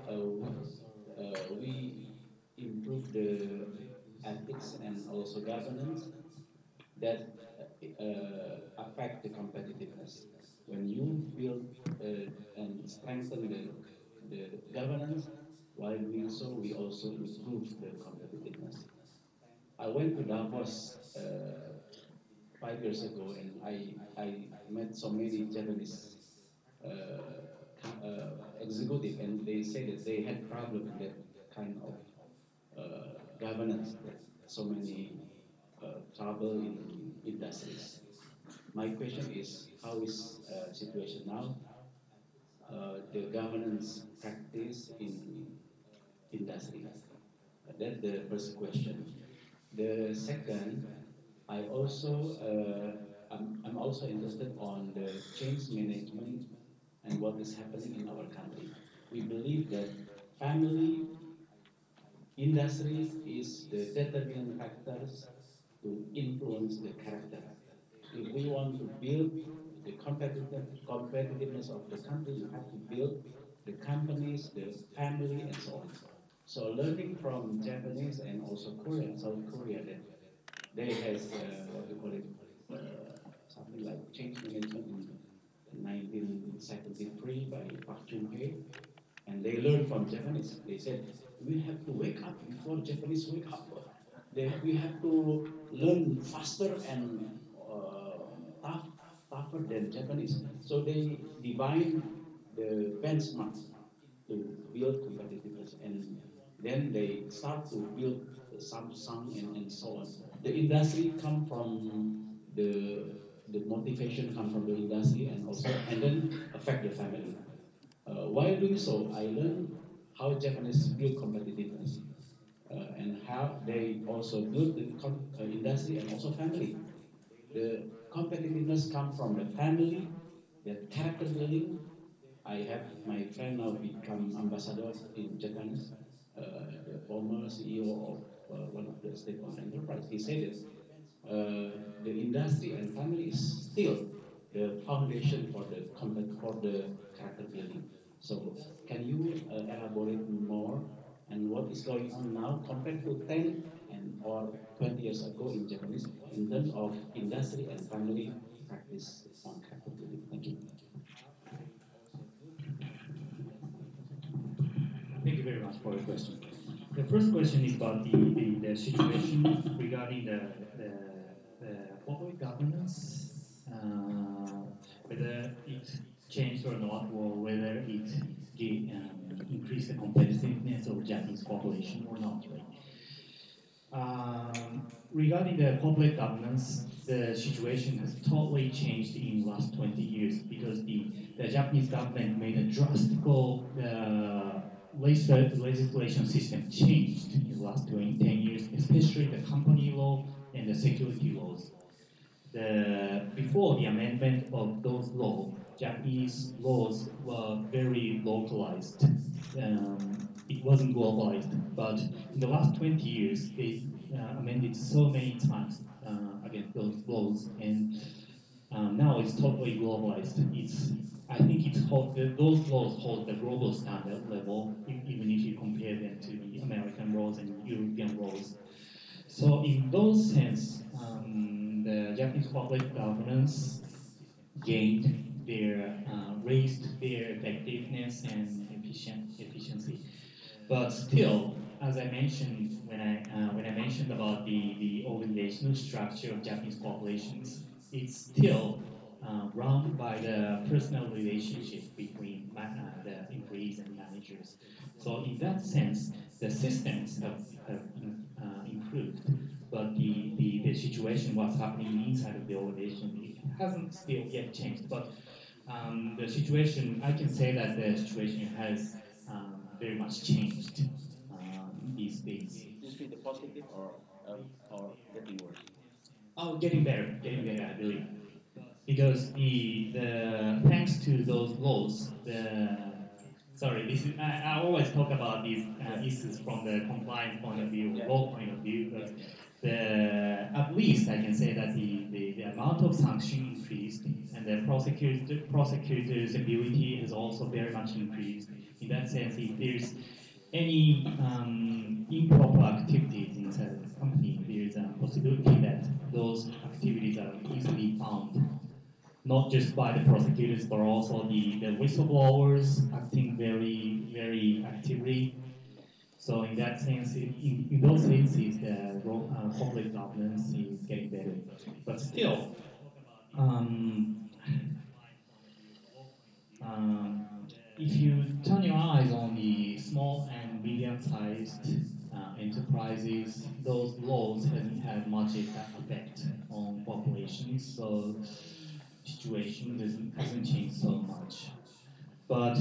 we improve the ethics and also governance that affect the competitiveness. When you build and strengthen the governance, while doing so, we also improve the competitiveness. I went to Davos 5 years ago, and I met so many Japanese executive, and they say that they had problem in that kind of governance, that so many trouble in industries. My question is, how is situation now? The governance practice in industry. That's the first question. The second, I'm also interested on the change management and what is happening in our country. We believe that family industry is the determining factors to influence the character. If we want to build the competitiveness of the country, you have to build the companies, the family, and so on. So learning from Japanese and also Korea, South Korea, that they has what you call it, something like change management in 1973 by Park Chung-hee, and they learned from Japanese. They said we have to wake up before Japanese wake up. We have to learn faster and tougher than Japanese. So they divide the benchmarks to build competitiveness, and then they start to build Samsung and so on. The industry come from the motivation come from the industry, and then affect the family. While doing so, I learned how Japanese build competitiveness and how they also build the industry and also family. The competitiveness come from the family, the character building. I have my friend now become ambassador in Japan, the former CEO of one of the state-owned enterprise. He said that the industry and family is still the foundation for the character building. So, can you elaborate more and what is going on now compared to 10 and or 20 years ago in Japanese in terms of industry and family practice on character building? Thank you. Thank you very much for your question. The first question is about the situation regarding the corporate governance, whether it changed or not, or whether it increased the competitiveness of Japanese corporation or not, right? Regarding the corporate governance, the situation has totally changed in the last 20 years because the Japanese government made a drastic legislation system changed in the last 10 years, especially the company law and the security laws. Before the amendment of those laws, Japanese laws were very localized. It wasn't globalized, but in the last 20 years, they amended so many times against those laws, and now it's totally globalized. I think those laws hold the global standard level, even if you compare them to the American laws and European laws. So in those sense, the Japanese corporate governance raised their effectiveness and efficiency. But still, as I mentioned when I mentioned about the organizational structure of Japanese corporations, it's still run by the personal relationship between the employees and managers. So in that sense, the systems have improved, but the situation, what's happening inside of the organization, it hasn't still yet changed. But the situation, I can say that the situation has very much changed these days. You see the positive or getting worse? Oh, getting better, I believe. Because the thanks to those laws, sorry, this is, I always talk about these issues from the compliance point of view, Yeah. law point of view, but at least I can say that the amount of sanction increased and the prosecutor's ability has also very much increased. In that sense, if there's any improper activities inside the company, there's a possibility that those activities are easily found, not just by the prosecutors, but also the whistleblowers acting very actively. So in that sense, in those senses, the corporate governance is getting better. But still, um, um, if you turn your eyes on the small and medium-sized enterprises, those laws haven't had much effect on populations, so situation hasn't changed so much. But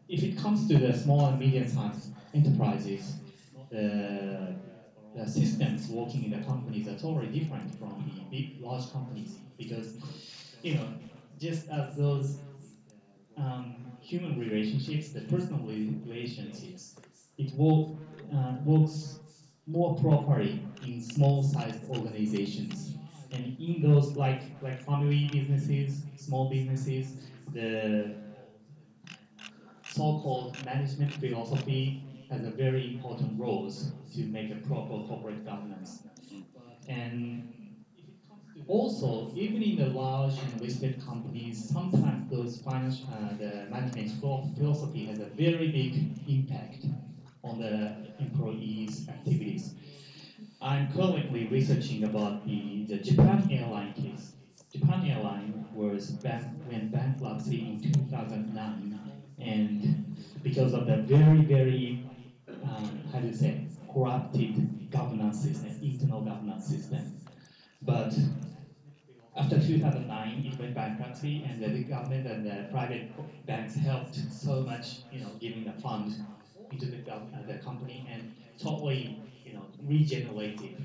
if it comes to the small and medium-sized enterprises, the systems working in the companies are totally different from the big, large companies because, just as those human relationships, the personal relationships, it works more properly in small-sized organizations. And in those like family businesses, small businesses, the so-called management philosophy has a very important role to make a proper corporate governance. And also, even in the large and listed companies, sometimes the management philosophy has a very big impact on the employees' activities. I'm currently researching about the Japan airline case. Japan airline went bankruptcy in 2009, and because of the very how do you say, corrupted governance system, internal governance system. But after 2009, it went bankruptcy, and the government and the private banks helped so much, giving the fund into the company and totally, regenerated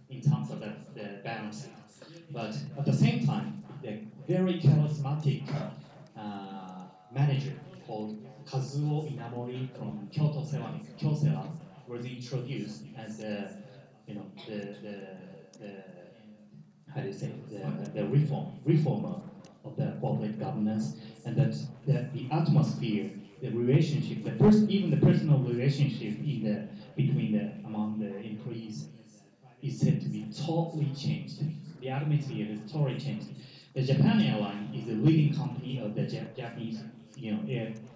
in terms of the balance sheet. But at the same time, the very charismatic manager called Kazuo Inamori from Kyoto Ceramic, Kyocera, was introduced as the how do you say, the reformer of the corporate governance, and that the atmosphere, the relationship, even the personal relationship among the employees is said to be totally changed. The atmosphere is totally changed. The Japan airline is the leading company of the Japanese,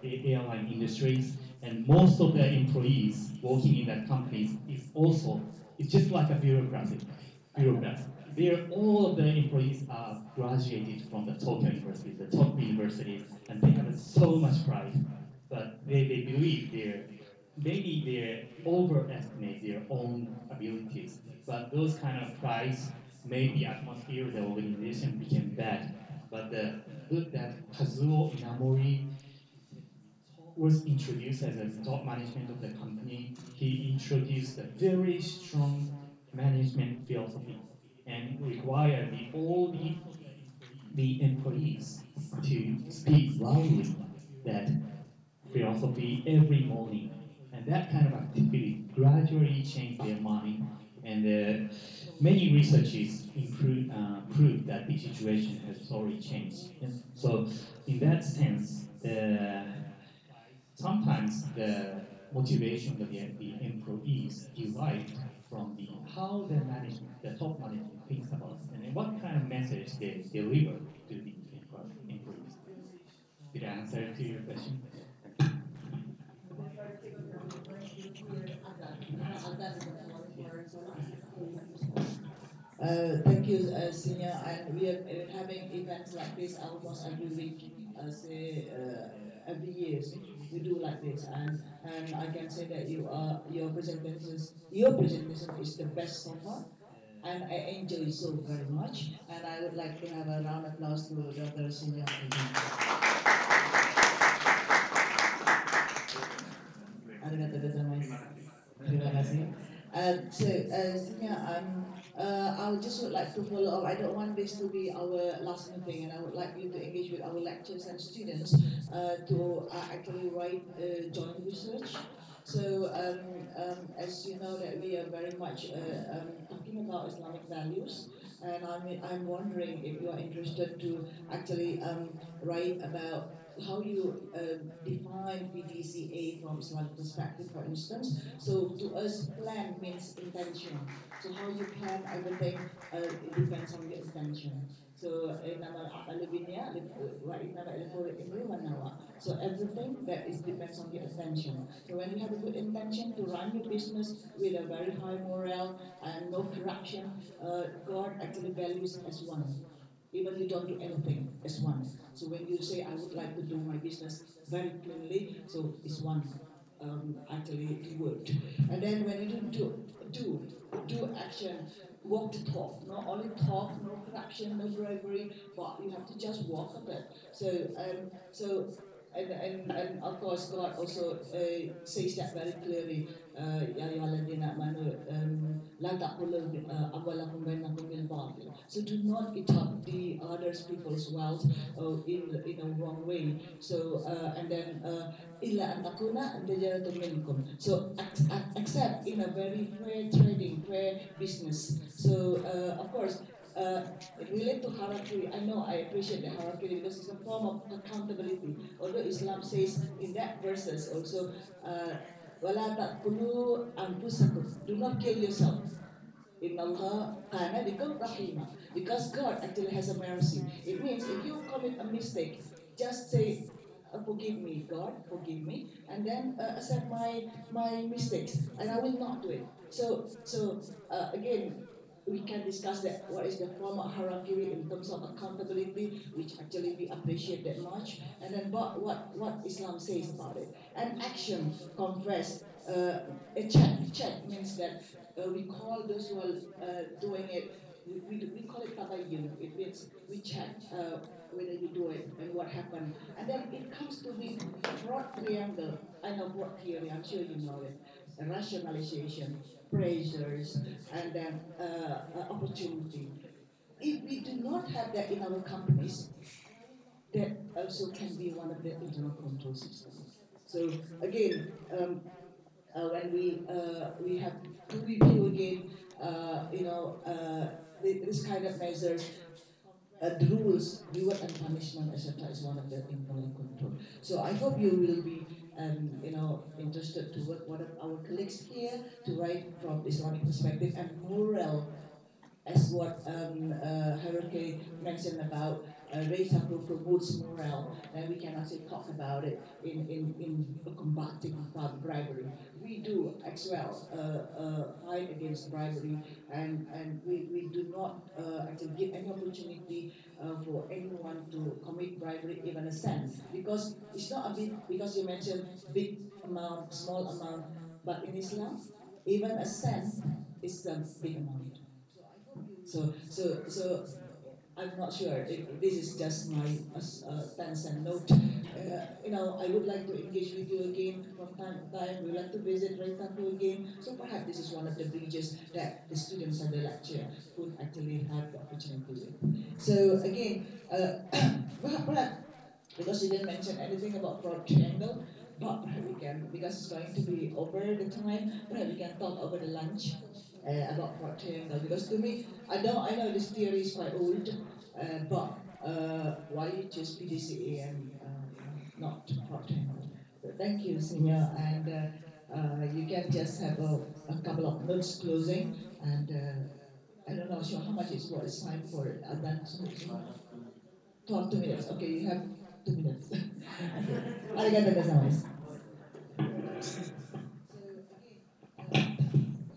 airline industries, and most of the employees working in that company is just like a bureaucracy. All of the employees are graduated from the Tokyo University, the top universities, and they have so much pride. But they believe maybe they overestimate their own abilities. But those kind of prides made the atmosphere of the organization became bad. But the good that Kazuo Inamori was introduced as a top management of the company, he introduced a very strong management philosophy and required all the employees to speak loudly that philosophy every morning. And that kind of activity gradually changed their mind. And many researchers proved that the situation has already changed. And so, in that sense, sometimes the motivation of the employees derived from how the top management thinks about it, and then what kind of message they deliver to the employees. Did I answer to your question? Thank you, Senior. And we are having events like this almost every week, every year. We do like this, and I can say that your presentation is the best so far, and I enjoy so very much. And I would like to have a round of applause to Dr. Senior. kasih. Senior, I would just would like to follow up. I don't want this to be our last meeting, and I would like you to engage with our lecturers and students to actually write joint research. So, as you know, that we are very much talking about Islamic values, and I'm wondering if you are interested to actually write about how you define PDCA from Islamic perspective, for instance. So to us, plan means intention. So how you plan everything, it depends on your intention. So nama alibinya, right? Nama ini manawa. So everything that is depends on your intention. So when you have a good intention to run your business with a very high morale and no corruption, God actually values as one. Even you don't do anything as one. So when you say, I would like to do my business very cleanly, so it's one actually word. And then when you do action, walk the talk, not only talk, no corruption, no bribery, but you have to just walk a bit. And of course, God also says that very clearly. Ya ayyuhalladhina amanu la ta'kulu amwalakum bainakum bil batil. So do not eat up the others people's wealth in a wrong way. So and then illa an takuna tijaratun minkum. So accept in a very fair trading, fair business. So of course. Relate to hierarchy, I know I appreciate the hierarchy because it's a form of accountability. Although Islam says in that verses also, "Wala taqtulu anfusakum." Do not kill yourself. Inna Allah kana bikum rahima. Because God actually has a mercy. It means if you commit a mistake, just say, forgive me, God, forgive me, and then accept my mistakes, and I will not do it. So again, we can discuss that what is the form of hierarchy in terms of accountability, which actually we appreciate that much, and then what Islam says about it. And action, confess, a check means that we call those who are doing it, we call it tabayyun. It means we check whether you do it and what happened. And then it comes to the broad triangle. I know broad theory, I'm sure you know it. Rationalization, pressures, and then opportunity. If we do not have that in our companies, that also can be one of the internal control systems. So again, when we have to review again, this kind of measures, the rules, reward and punishment, etc., is one of the internal control. So I hope you will be, interested to work one of our colleagues here to write from Islamic perspective and moral, as what Haruki mentioned about race promotes morale, and we can actually talk about it in combating bribery. We do as well fight against bribery, and we do not actually give any opportunity for anyone to commit bribery, even a cent, because it's not a big, because you mentioned big amount, small amount, but in Islam, even a cent is a big amount. So I'm not sure if this is just my 10-cent note. I would like to engage with you again from time to time. We would like to visit Reitaku again. So perhaps this is one of the bridges that the students and the lecturer could actually have the opportunity with. So again, perhaps because you didn't mention anything about broad triangle, but perhaps we can, because it's going to be over the time, perhaps we can talk over the lunch about broad triangle. Because to me, I know this theory is quite old, but why you choose PDCA and not broad triangle? So thank you, Senior, and you can just have a couple of notes closing, and I don't know sure how much is what is time for it. And then 2 minutes. Okay, you have 2 minutes. Arigatou gozaimasu.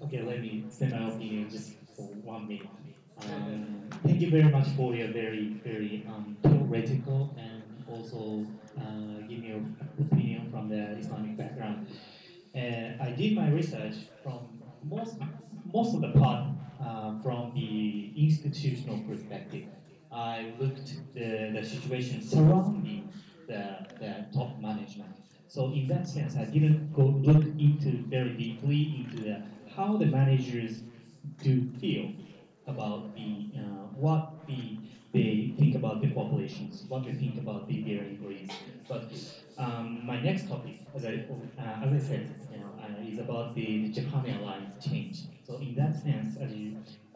Okay, let me say my opinion just for 1 minute. Thank you very much for your very, very theoretical and also give me your opinion from the Islamic background. I did my research from most of the part from the institutional perspective. I looked the situation surrounding the top management. So in that sense, I didn't go look into very deeply into the how the managers do feel about what they think about the populations, what they think about their employees. But my next topic, as I said, is about the Japan Airlines change. So in that sense, as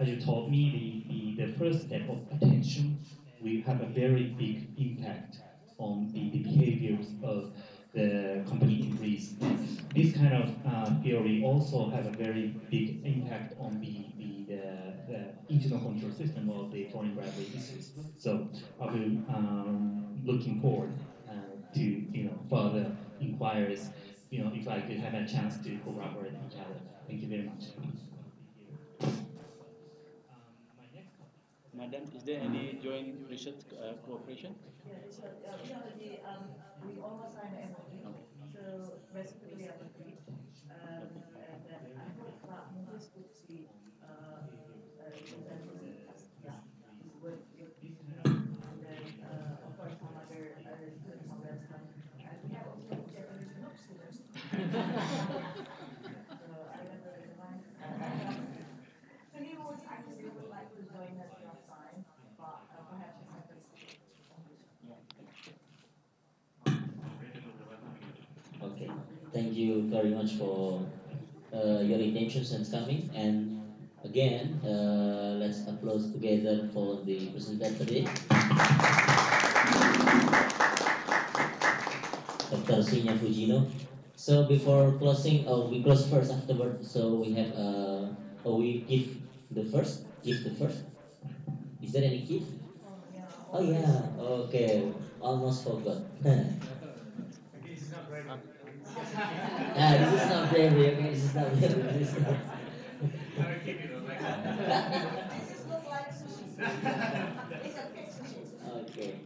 you told me, the first step of attention will have a very big impact on the behaviors of the company employees. This kind of theory also have a very big impact on the internal control system of the foreign bribery issues. So I will looking forward to further inquiries. If I could have a chance to collaborate each other. Thank you very much. Madam, is there any joint research cooperation? We almost signed the MOU. So basically, we have agreed, and then I hope Pak Moses could be representing TAZKIA to work with me, and then of course some other students are welcome, and we have also Japanese students. So I don't know. So he was actually would like to join us last time, but perhaps it's not. Okay, thank you very much for your intentions and coming. And again, let's applause together for the presenter today, Dr. Sinya Fujino. So before closing, we close first afterward. So we have, we give the first. Is there any gift? Oh yeah. Okay. Almost forgot. This is not bravery, okay? This is not bravery. This is not. This is look like sushi. It's a fake sushi. Okay.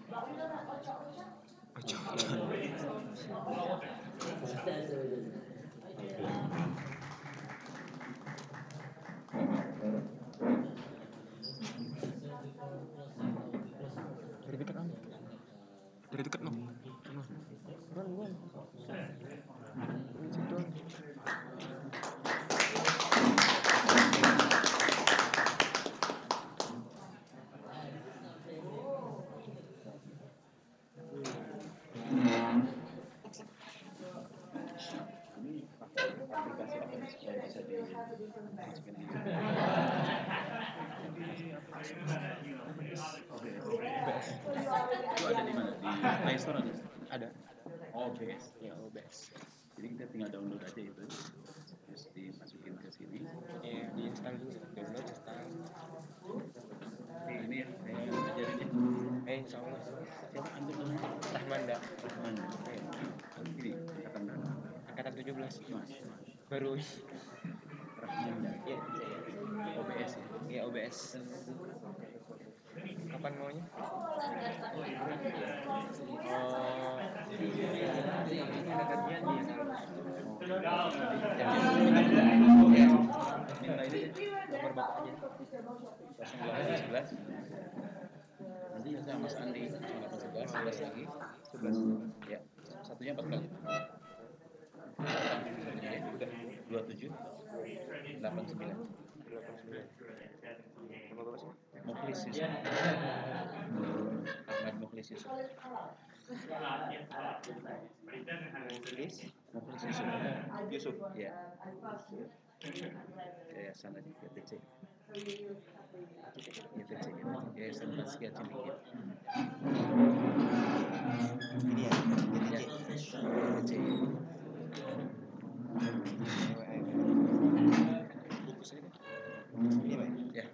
But we don't have ocha-ocha. Dari dekat om. Dari dekat om. Buruan. Situ. Aplikasi apa supaya bisa dimasukin di itu ada di mana? Di Play Store ada? Ada. OBS. Ya OBS. Jadi kita tinggal download aja itu, terus dimasukin ke sini. Ya di install dulu. Download install. Ini ya, saya ajarin ya. Insya Allah. Siapa antum namanya? Rahmanda. Rahmanda. Ini angkatan berapa? Angkatan 17. Mas. Baru. Rahmanda. Ya. OBS ya. Ya OBS. Kapan maunya? Ini ada kajian di Minta ini nomor bapak aja. 0811. Nanti saya Mas Andi 0811 lagi 11 ya, satunya 4 kali. Satunya ya, udah 27 89. Mukhlis Yusuf. Ahmad Mukhlis Yusuf. Mukhlis Yusuf ya. Yayasan YTC. YTC ya. Yayasan TAZKIA Cimikit. Ini ya. YTC. Bungkus ini kan? Ini Pak. Ya.